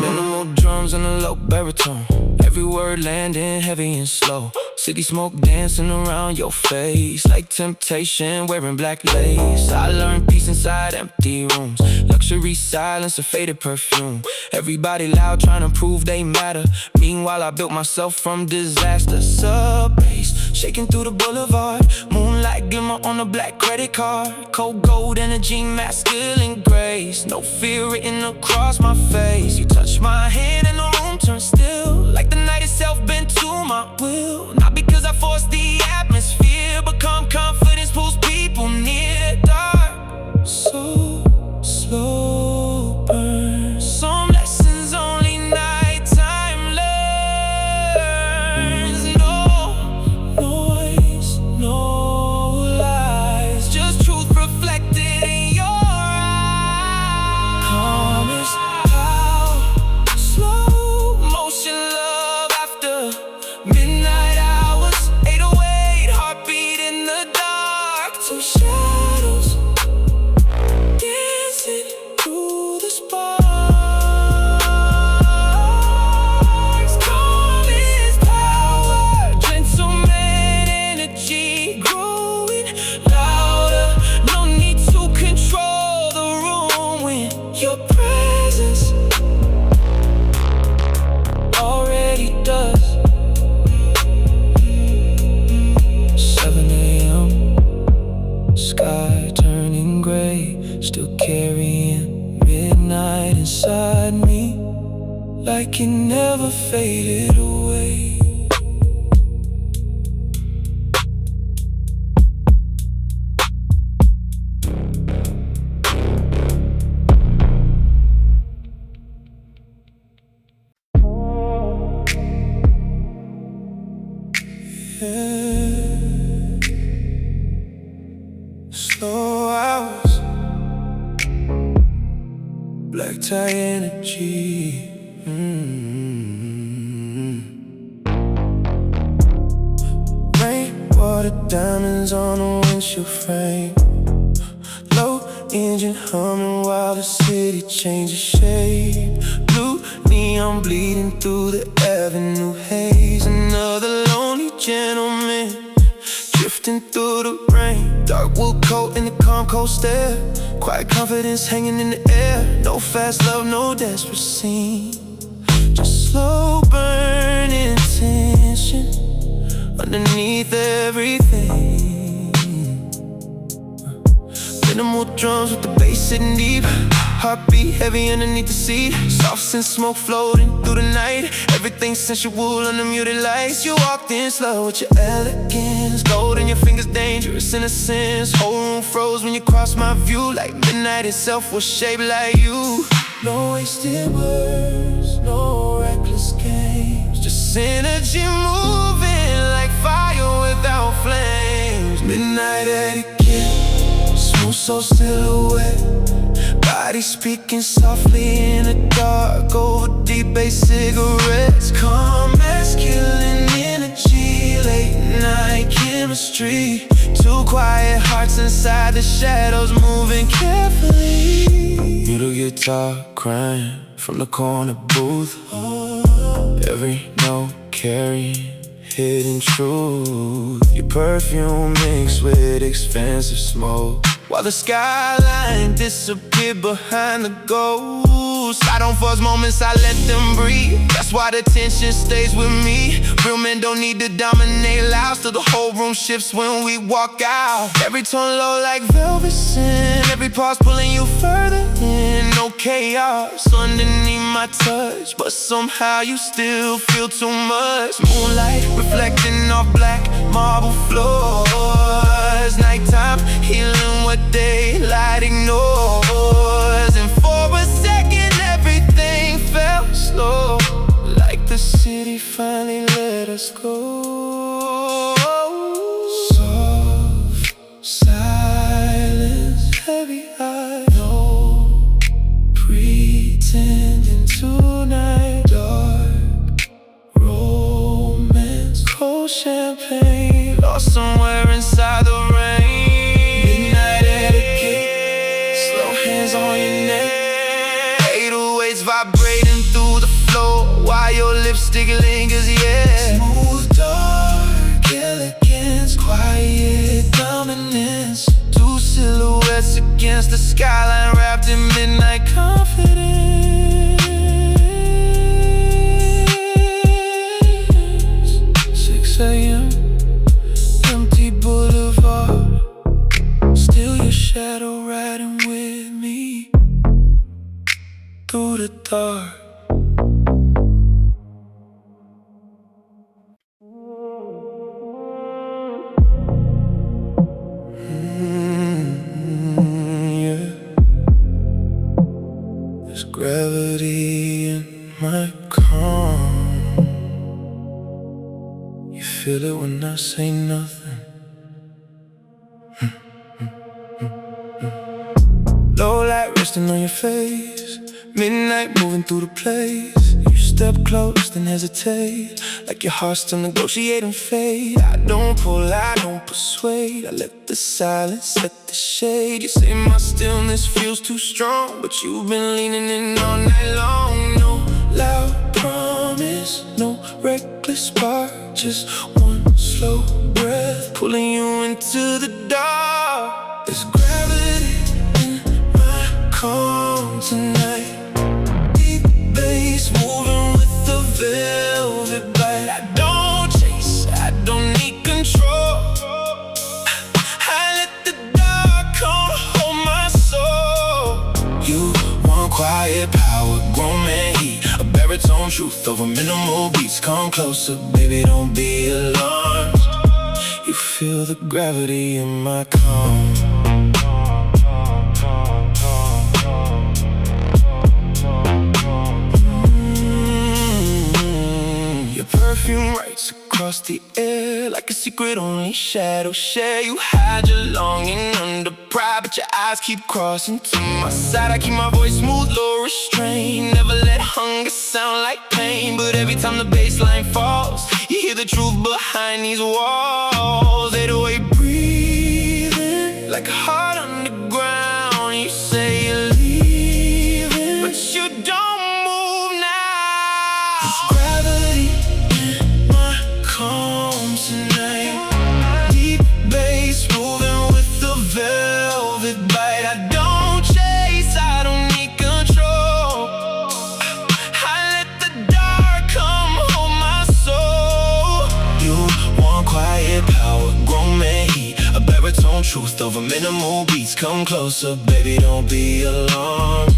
Minimal drums and a low baritone. Every word landing heavy and slow. City smoke dancing around your face, like temptation wearing black lace. I learned peace inside empty rooms. Luxury silence, a faded perfume. Everybody loud trying to prove they matter. Meanwhile I built myself from disaster. Sub bass shaking through the boulevard. Moonlight glimmer on a black credit card. Cold gold energy, masculine grace. No fear written across my face. You touch my hand and the room turns still, like the night itself bent to my will. Not because I forced the atmosphere, but calm confidence pulls people near. Dark, so slow burn. Some lessons only nighttime learns. No noise, no lies, just truth reflected in your eyes. Calm is power. Slow motion love after midnight hours. 808 heartbeat in the dark. Two shadows dancing through the sparks. Calm is power. Gentleman energy growing louder. No need to control the room when your presence already does. 7 a.m. Sky turning gray. Still carrying midnight inside me, like it never faded away. Slow hours, black tie energy. Rainwater diamonds on a windshield frame. Low engine humming while the city changes shape. Blue neon bleeding through the avenue haze. Another lonely gentleman drifting through the rain. Dark wool coat in the calm cold stare. Quiet confidence hanging in the air. No fast love, no desperate scene. Just slow burning tension underneath everything. Minimal drums with the bass sitting deep. Heartbeat heavy underneath the seat. Soft scent smoke floating through the night. Everything sensual under muted lights. You walked in slow with your elegance. Gold in your fingers, dangerous in a sense. Whole room froze when you crossed my view, like midnight itself was shaped like you. No wasted words, no reckless games. Just energy moving like fire without flames. Midnight etiquette, smooth soul silhouette. Body speaking softly in the dark over deep bass cigarettes. Calm masculine energy, late midnight chemistry. Two quiet hearts inside the shadows, moving carefully. Middle guitar crying from the corner booth. Every note carrying hidden truth. Your perfume mixed with expensive smoke, while the skyline disappeared behind the ghost. I don't force moments, I let them breathe. That's why the tension stays with me. Real men don't need to dominate loud, so the whole room shifts when we walk out. Every tone low like velvet sin, every pause pulling you further in. No chaos underneath my touch, but somehow you still feel too much. Moonlight reflecting off black marble floors. Nighttime healing what daylight ignores. And for a second everything felt slow, like the city finally let us go. Soft silence, heavy eye, no pretending tonight. Dark romance, cold champagne, lost somewhere inside the rain. Midnight etiquette, slow hands on your neck, 808s vibrating through the floor while your lipstick lingers, yeah. Smooth, dark elegance, quiet dominance. Two silhouettes against the skyline, wrapped in midnight confidence. 6 a.m. empty boulevard, still your shadow riding with me through the dark. Yeah. There's gravity in my calm. You feel it when I say nothing. Low light resting on your face, midnight moving through the place. You step close, then hesitate, like your heart's still negotiating fate. I don't pull, I don't persuade, I let the silence set the shade. You say my stillness feels too strong, but you've been leaning in all night long. No loud promise, no reckless spark, just one slow breath pulling you into the dark. There's gravity in my calm tonight. Deep bass moving with the velvet bite. I don't chase, I don't need control. I let the dark come hold my soul. You want quiet power, grown man heat, a baritone truth over minimal beats. Come closer, baby, don't be alarmed. You feel the gravity in my calm. Your perfume writes across the air like a secret only shadows share. You hide your longing under pride, but your eyes keep crossing to my side. I keep my voice smooth, low restrained, never let hunger sound like pain. But every time the bassline falls, you hear the truth behind these walls. 808 breathing like a heart underground. You say you're leaving, but you don't move now. There's gravity in my calm tonight. Deep bass moving with the velvet bite. I don't chase, I don't need control. I let the dark come hold my soul. You want quiet power, grown man heat, a baritone truth over minimal beats. Come closer, baby, don't be alarmed.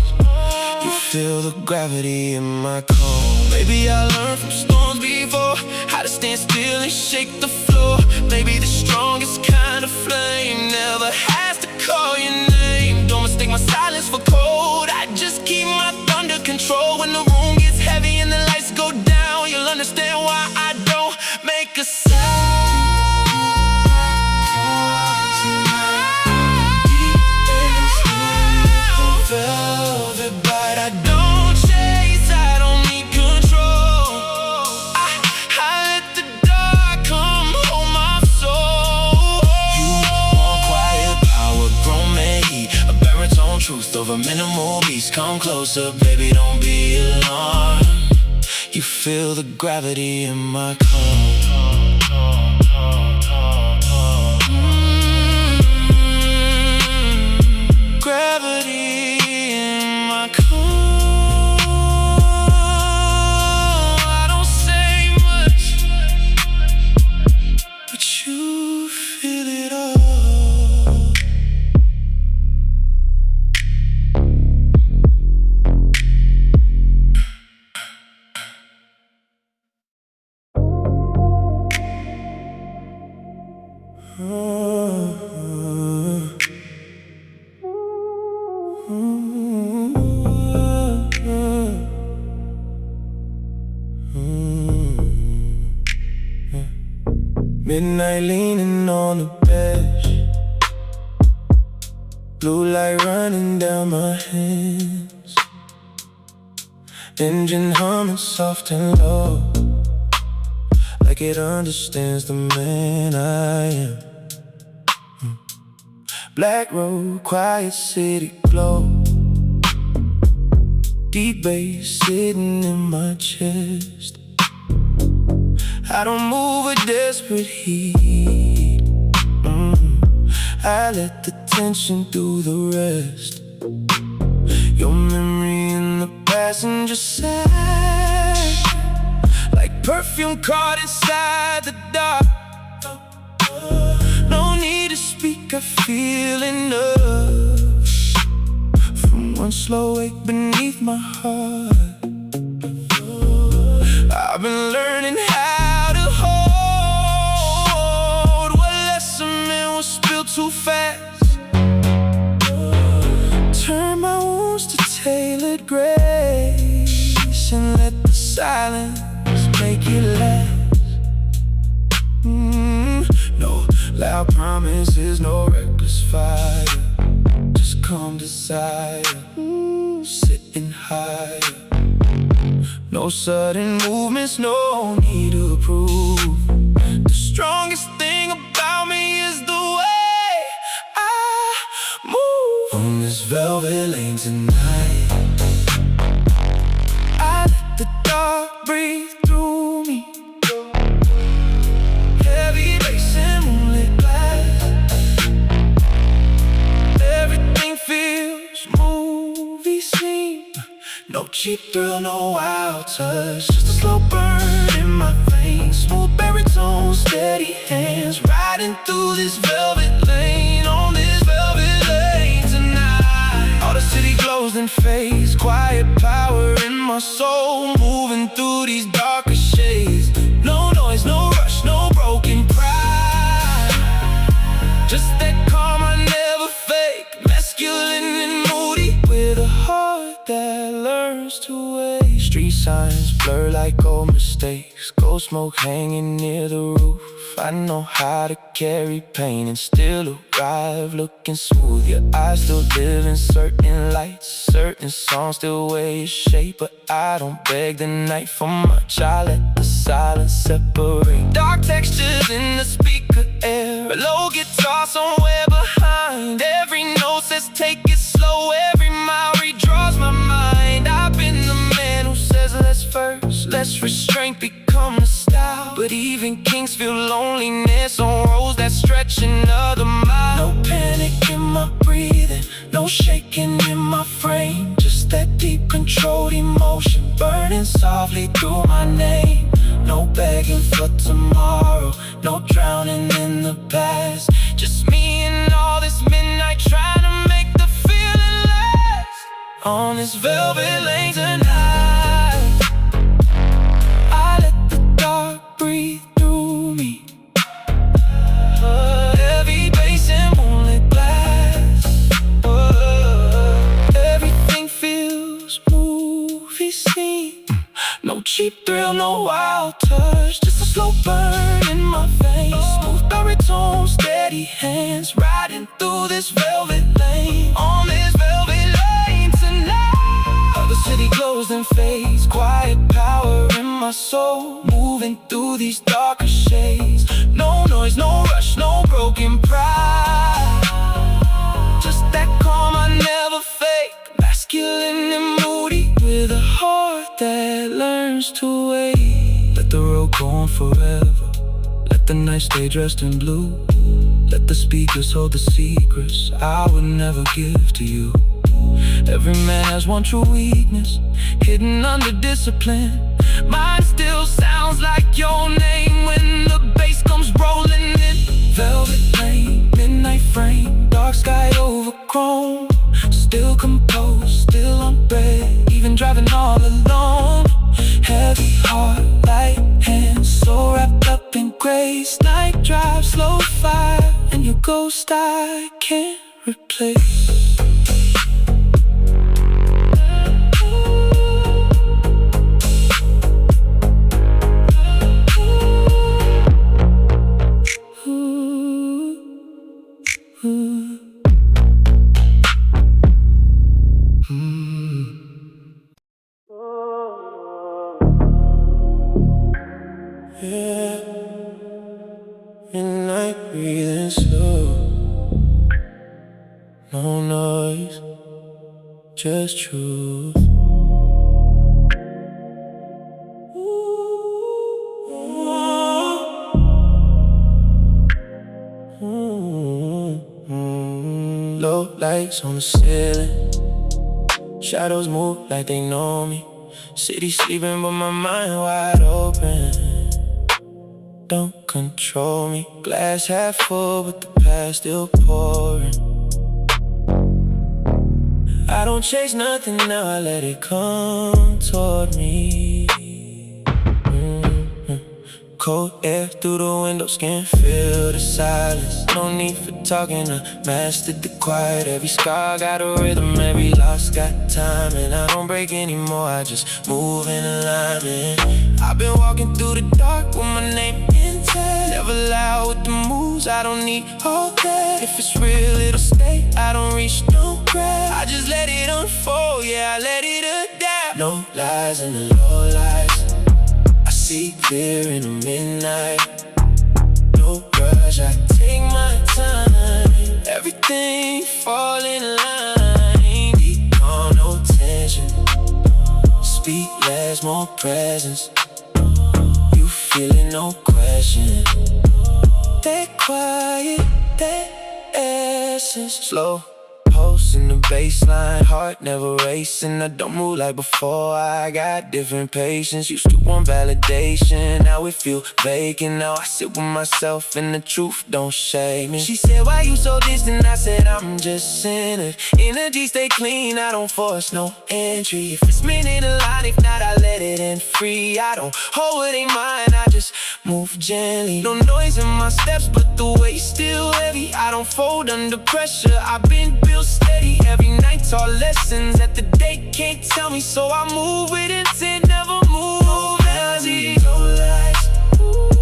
You feel the gravity in my calm. Maybe I learned from storms before how to stand still and shake the floor. Maybe the strongest kind of flame never has to call your name. Don't mistake my silence for cold, I just keep my thunder control. When the room gets heavy and the lights go down, you'll understand why I don't make a sound. Velvet bite. I don't chase, I don't need control. I let the dark come hold my over minimal beats. Come closer, baby, don't be alarmed. You feel the gravity in my car. Gravity in my car. I don't say much, but you feel it all. Midnight leaning on the bench, blue light running down my hands, engine humming soft and low, like it understands the man I am. Black road, quiet city glow, deep bass sitting in my chest. I don't move with desperate heat. I let the tension do the rest. Your memory in the passenger side, like perfume caught inside the dark. No need to speak, I feel enough from one slow wake beneath my heart. I've been learning how to hold what lesson man was spilled too fast. Turn my wounds to tailored grace and let the silence make it last. No loud promises, no reckless fire, just calm desire, sitting higher. No sudden movements, no need to prove. The strongest thing about me is the way I move. On this velvet lane tonight, I let the dark breathe through me. Heavy bass and moonlit glass, everything feels movie scene. No cheap thrill, no wild touch, just a slow burn in my veins. Smooth baritone, steady hands, riding through this velvet lane. On this velvet lane tonight, all the city glows and fades. Quiet power in my soul, moving through these darker shades. No noise, no rush, no broken pride, just that calm I never fake. Masculine and moody, with a heart that learns to wait. Street signs blur like old mistakes, cold smoke hanging near the roof. I know how to carry pain and still arrive looking smooth. Your eyes still live in certain lights, certain songs still wear your shape. But I don't beg the night for much, I let the silence separate. Dark textures in the speaker air, a low guitar somewhere behind. Every note says take it slow, every mile redraws my mind. I've been the man who says let's first, less restraint become the style. But even kings feel loneliness on roads that stretch another mile. No panic in my breathing, no shaking in my frame, just that deep controlled emotion burning softly through my name. No begging for tomorrow, no drowning in the past, just me and all this midnight trying to make the feeling last. On this velvet lane tonight, I let the dark breathe through me. Heavy bass and moonlit glass, everything feels movie scene. No cheap thrill, no wild touch, just a slow burn in my veins. Smooth baritone, steady hands, riding through this velvet lane. On this velvet lane tonight, all the city glows and fades. Quiet power in my soul, moving through these darker shades. No noise, no rush, no broken pride, just that calm I never fake. learns to wait. Let the road go on forever. Let the night stay dressed in blue. Let the speakers hold the secrets I would never give to you. Every man has one true weakness, hidden under discipline. Mine still sounds like your name when the bass comes rolling in. Velvet lane, midnight frame, dark sky over chrome. Still composed, still unread, even driving all alone. Heavy heart, light hands, so wrapped up in grace. Night drive, slow fire, and your ghost I can't replace. Yeah, midnight breathing slow. No noise, just truth. Low lights on the ceiling, shadows move like they know me. City sleeping but my mind wide open. Don't control me. Glass half full but the past still pouring. I don't chase nothing now, I let it come toward me. Cold air through the window, skin feel the silence. No need for talking, I mastered the quiet. Every scar got a rhythm, every loss got time. And I don't break anymore, I just move in alignment. I've been walking through the dark with my name intact. Never loud with the moves, I don't need all that. If it's real, it'll stay, I don't reach no grab. I just let it unfold, yeah, I let it adapt. No lies in the low lights, see clear in the midnight. No rush, I take my time. Everything fall in line. Deep calm, no tension. Speak less, more presence. You feel it, no question. That quiet, that essence. Slow pulse in the baseline, heart never racing. I don't move like before, I got different patience. Used to want validation, now it feel vacant. Now I sit with myself and the truth don't shame me. She said, why you so distant? I said, I'm just centered. Energy stay clean, I don't force no entry. If it's meant in a line, if not, I let it in free. I don't hold what ain't mine, I just move gently. No noise in my steps, but the weight's still heavy. I don't fold under pressure, I've been built steady. Every night taught lessons that the day can't tell me. So I move with intent, never move empty. No lies,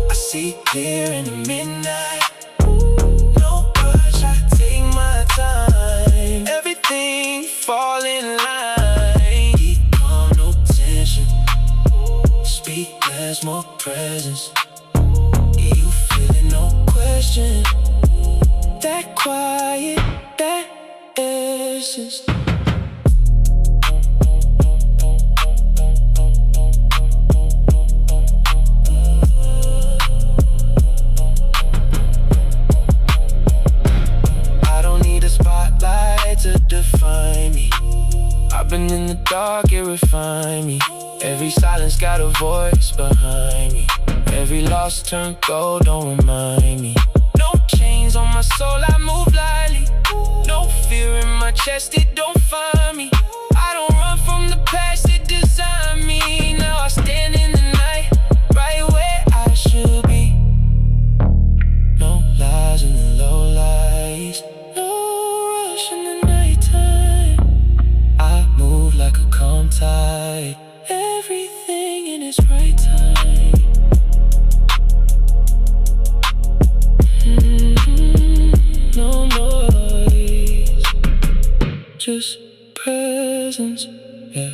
I see clear in the midnight. No rush, I take my time. Everything fall in line. Deep calm, no tension. Speak less, more presence. You feel it, no question. That quiet, that essence. I don't need a spotlight to define me. I've been in the dark, it refined me. Every silence got a voice behind me. Every loss turned gold, don't remind me. No chains on my soul, I move lightly. No fear in my chest, it don't find me. I don't run from the past, it designed me. Now I stand in the night, right where I should be. No lies in the low lights, no rush in the nighttime. I move like a calm tide, everything in its right time. No noise, just presence, yeah.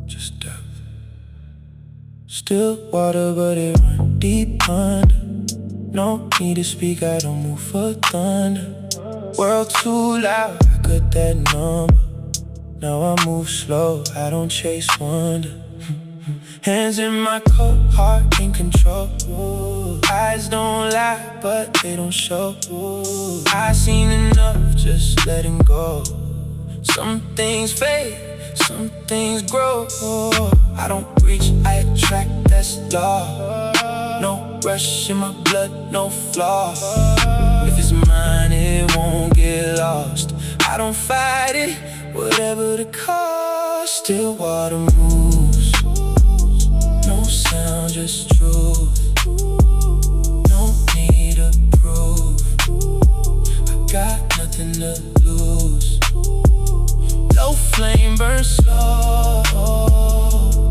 just depth. Still water, but it run deep under. No need to speak, I don't move for thunder. World too loud, I got that number. Now I move slow, I don't chase wonder. Hands in my coat, heart in control. Eyes don't lie, but they don't show. I seen enough, just letting go. Some things fade, some things grow. I don't reach, I attract, that's law. No rush in my blood, no flaw. If it's mine, it won't get lost. I don't fight it, whatever the cost. Still water moves, no sound, just truth. No need to prove, I got nothing to lose. Low flame burns slow,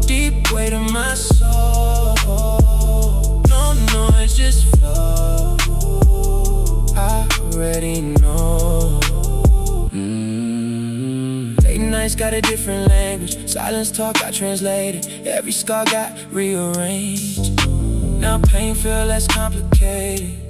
deep weight in my soul. No noise, just flow, I already know. Late nights got a different language. Silence talk got translated. Every scar got rearranged. Now pain feel less complicated.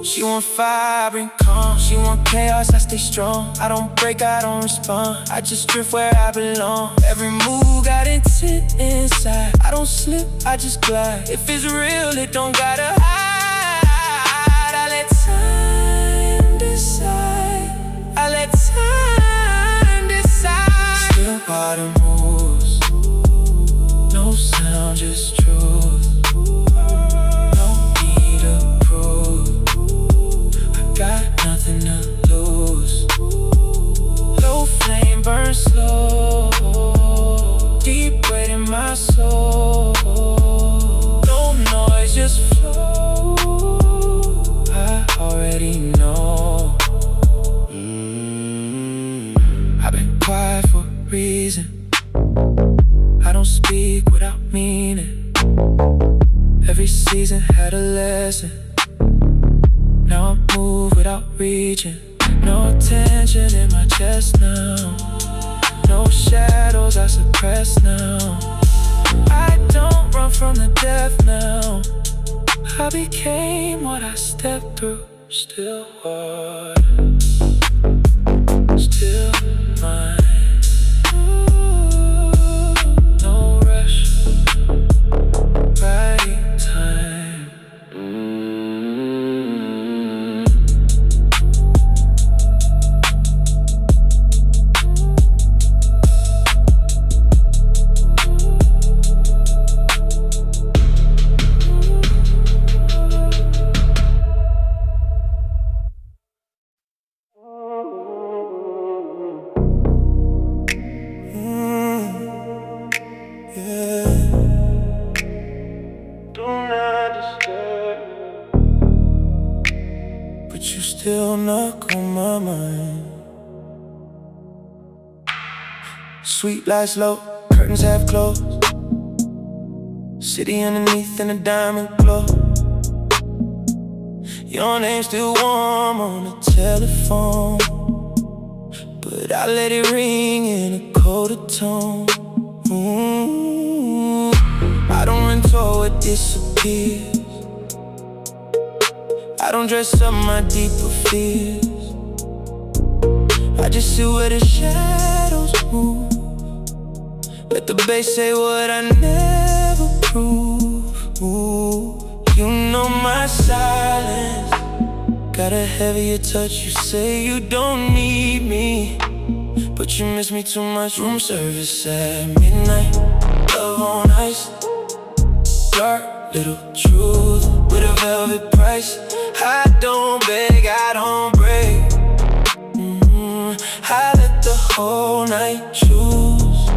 She want fire, bring calm. She want chaos, I stay strong. I don't break, I don't respond. I just drift where I belong. Every move got intent inside. I don't slip, I just glide. If it's real, it don't gotta hide. I let time decide. I let time decide. Still water moves, no sound, just truth. No need to prove, got nothing to lose. Low flame burns slow, deep weight in my soul. No noise, just flow, I already know. I've been quiet for a reason. I don't speak without meaning. Every season had a lesson. Now I move without reaching. No tension in my chest now. No shadows I suppress now. I don't run from the depth now. I became what I stepped through. Still water, still mine. No rush, right time. But you still knock on my mind. Sweet lights low, curtains half closed. City underneath in a diamond glow. Your name still warm on the telephone, but I let it ring in a colder tone. I don't run toward what disappears. I don't dress up my deeper fears. I just sit where the shadows move. Let the bass say what I never prove. You know my silence got a heavier touch. You say you don't need me, but you miss me too much. Room service at midnight, love on ice. Dark little truth with a velvet price. I don't beg, I don't break. I let the whole night choose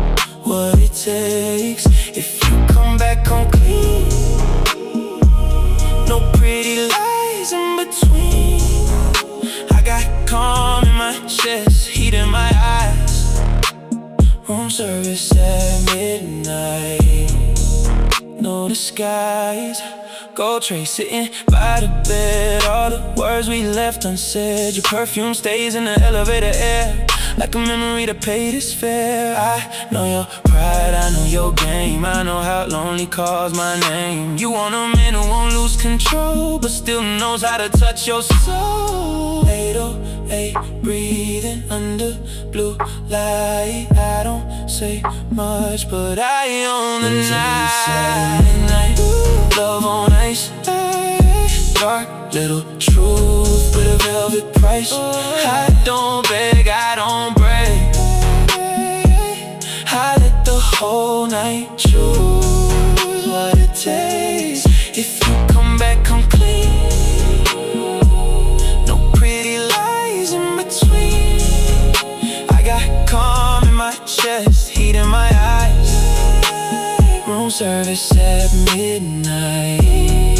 what it takes. If you come back home clean, no pretty lies in between. I got calm in my chest, heat in my eyes. Room service at midnight, no disguise. Gold tray sitting by the bed, all the words we left unsaid. Your perfume stays in the elevator air. like a memory to pay this fare. I know your pride, I know your game, I know how lonely calls my name. You want a man who won't lose control, but still knows how to touch your soul. 808, breathing under blue light. I don't say much, but I own the night. Love on ice, dark little truth with a velvet price. I don't beg, I don't break. I let the whole night choose what it takes. If you come back, come clean. No pretty lies in between. I got calm in my chest, heat in my eyes. Room service at midnight,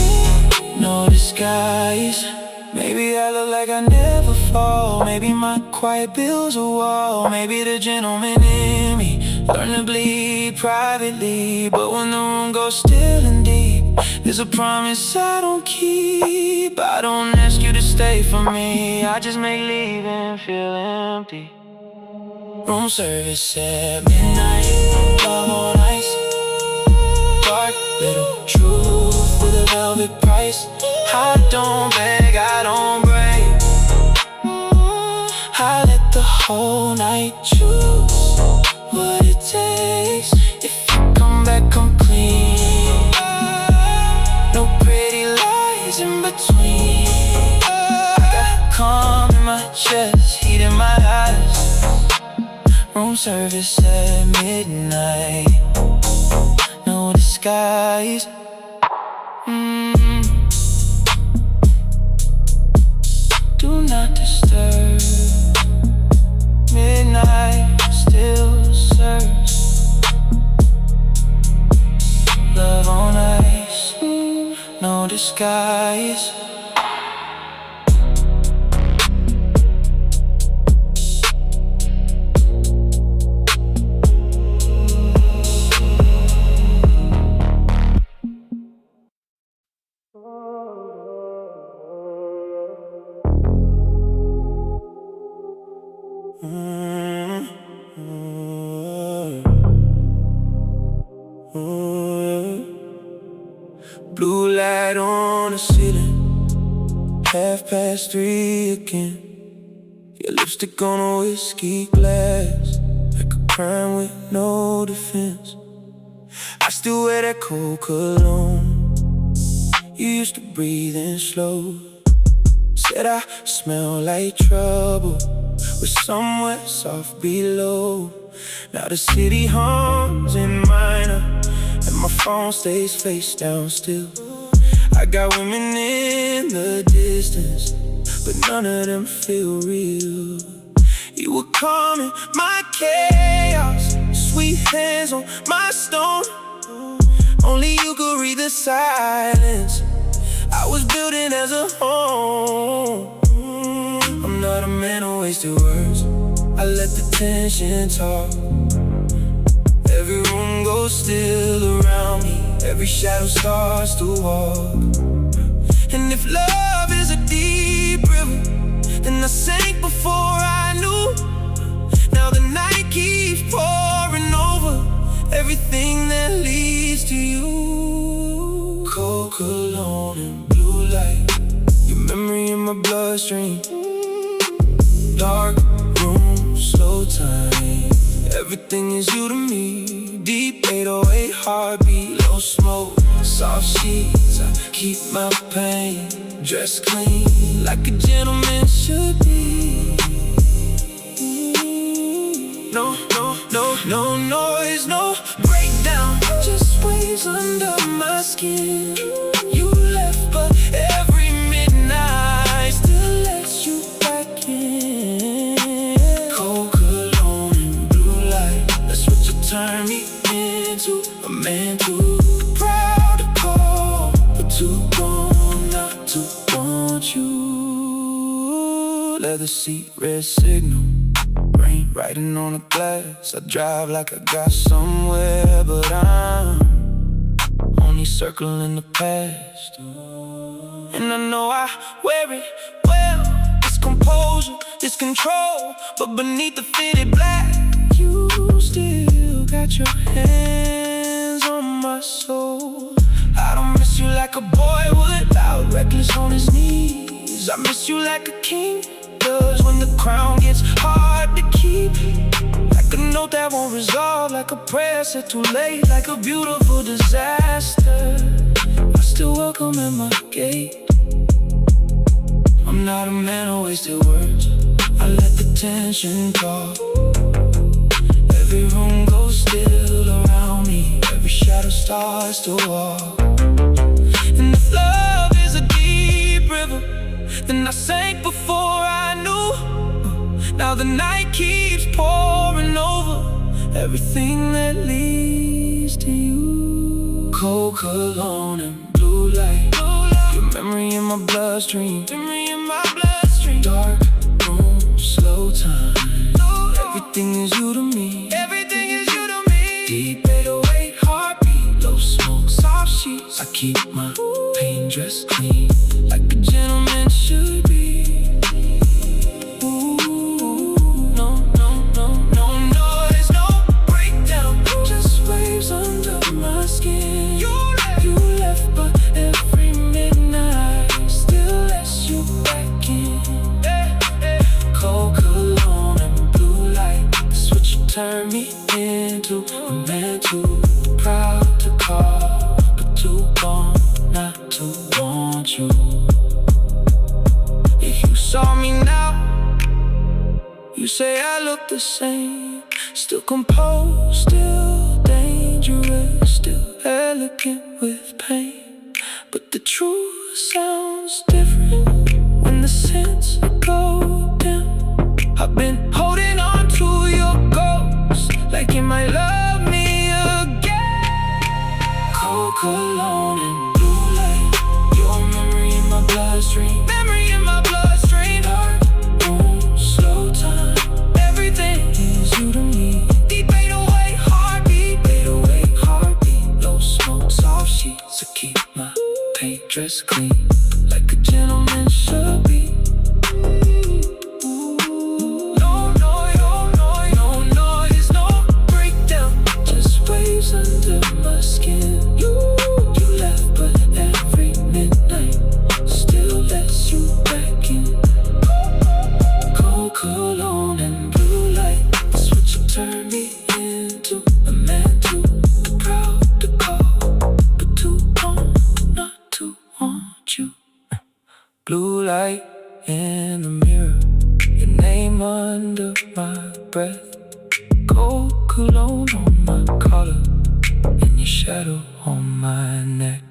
no disguise. Maybe I look like I never fall. Maybe my quiet builds a wall. Maybe the gentleman in me learn to bleed privately. But when the room goes still and deep, there's a promise I don't keep. I don't ask you to stay for me, I just make leaving feel empty. Room service at midnight, love on ice, dark little truth with a velvet price. I don't beg, I don't break. I let the whole night choose what it takes. If you come back, come clean. No pretty lies in between. I got calm in my chest, heat in my eyes. Room service at midnight, no disguise. Do not disturb. Midnight still serves. Love on ice, no disguise. Blue light on the ceiling, 3:30 again. Your lipstick on a whiskey glass, like a crime with no defense. I still wear that cold cologne you used to breathe in slow. Said I smell like trouble with somewhere soft below. Now the city hums in minor, and my phone stays face down still. I got women in the distance, but none of them feel real. You were calming my chaos, sweet hands on my stone. Only you could read the silence I was building as a home. I'm not a man who wasted words, I let the tension talk. Every room goes still around me, every shadow starts to walk. And if love is a deep river, then I sank before I knew. Now the night keeps pouring over everything that leads to you. Cold cologne and blue light, your memory in my bloodstream. Dark room, slow time, everything is you to me. Deep 808 heartbeat, low smoke, soft sheets. I keep my pain dressed clean, like a gentleman should be. No, no, no, no noise, no breakdown, just waves under my skin. You left, but every midnight still lets you back in. Cold cologne and blue light, that's what you turn me into. A man too proud to call, but too grown not to want you. Leather seat, red signal, rain writing on the glass. I drive like I got somewhere, but I'm only circling the past. And I know I wear it well, it's composure, this control. But beneath the fitted black, you still got your hands on my soul. I don't miss you like a boy would, loud, reckless on his knees. I miss you like a king does when the crown gets hard to keep. Like a note that won't resolve, like a prayer said too late, like a beautiful disaster. I still welcome at my gate. I'm not a man who wasted words, I let the tension talk. Every room goes still around me, every shadow starts to walk. And if love is a deep river, then I sank before I knew. Now the night keeps pouring over everything that leads to you. Cold cologne and blue light, your memory in my bloodstream. Dark room, slow time. Everything is you to me. Deep 808 heartbeat, low smoke, soft sheets. I keep my pain dressed clean, like a gentleman should be. Ooh, no noise, no breakdown, just waves under my skin. You left, but every midnight still lets you back in. Cold cologne and blue light, that's what you turn me into. A man too proud to call, but too gone not to want you. If you saw me now, you say I look the same. Still composed, still dangerous, still elegant with pain. But the truth sounds different when the sense go down. I've been holding on to your ghost, like you might love me again. Cold cologne and blue light, your memory in my bloodstream. Dark room, slow time. Everything is you to me. Deep 808 heartbeat, low smoke, soft sheets. I keep my paint dressed clean, like a gentleman should be. Under my skin, you left, but every midnight still lets you back in. Cold cologne and blue light, that's what you turn me into. A man too proud to call, but too gone not to want you. Blue light in the mirror, your name under my breath. Gold cologne on my collar, and your shadow on my neck.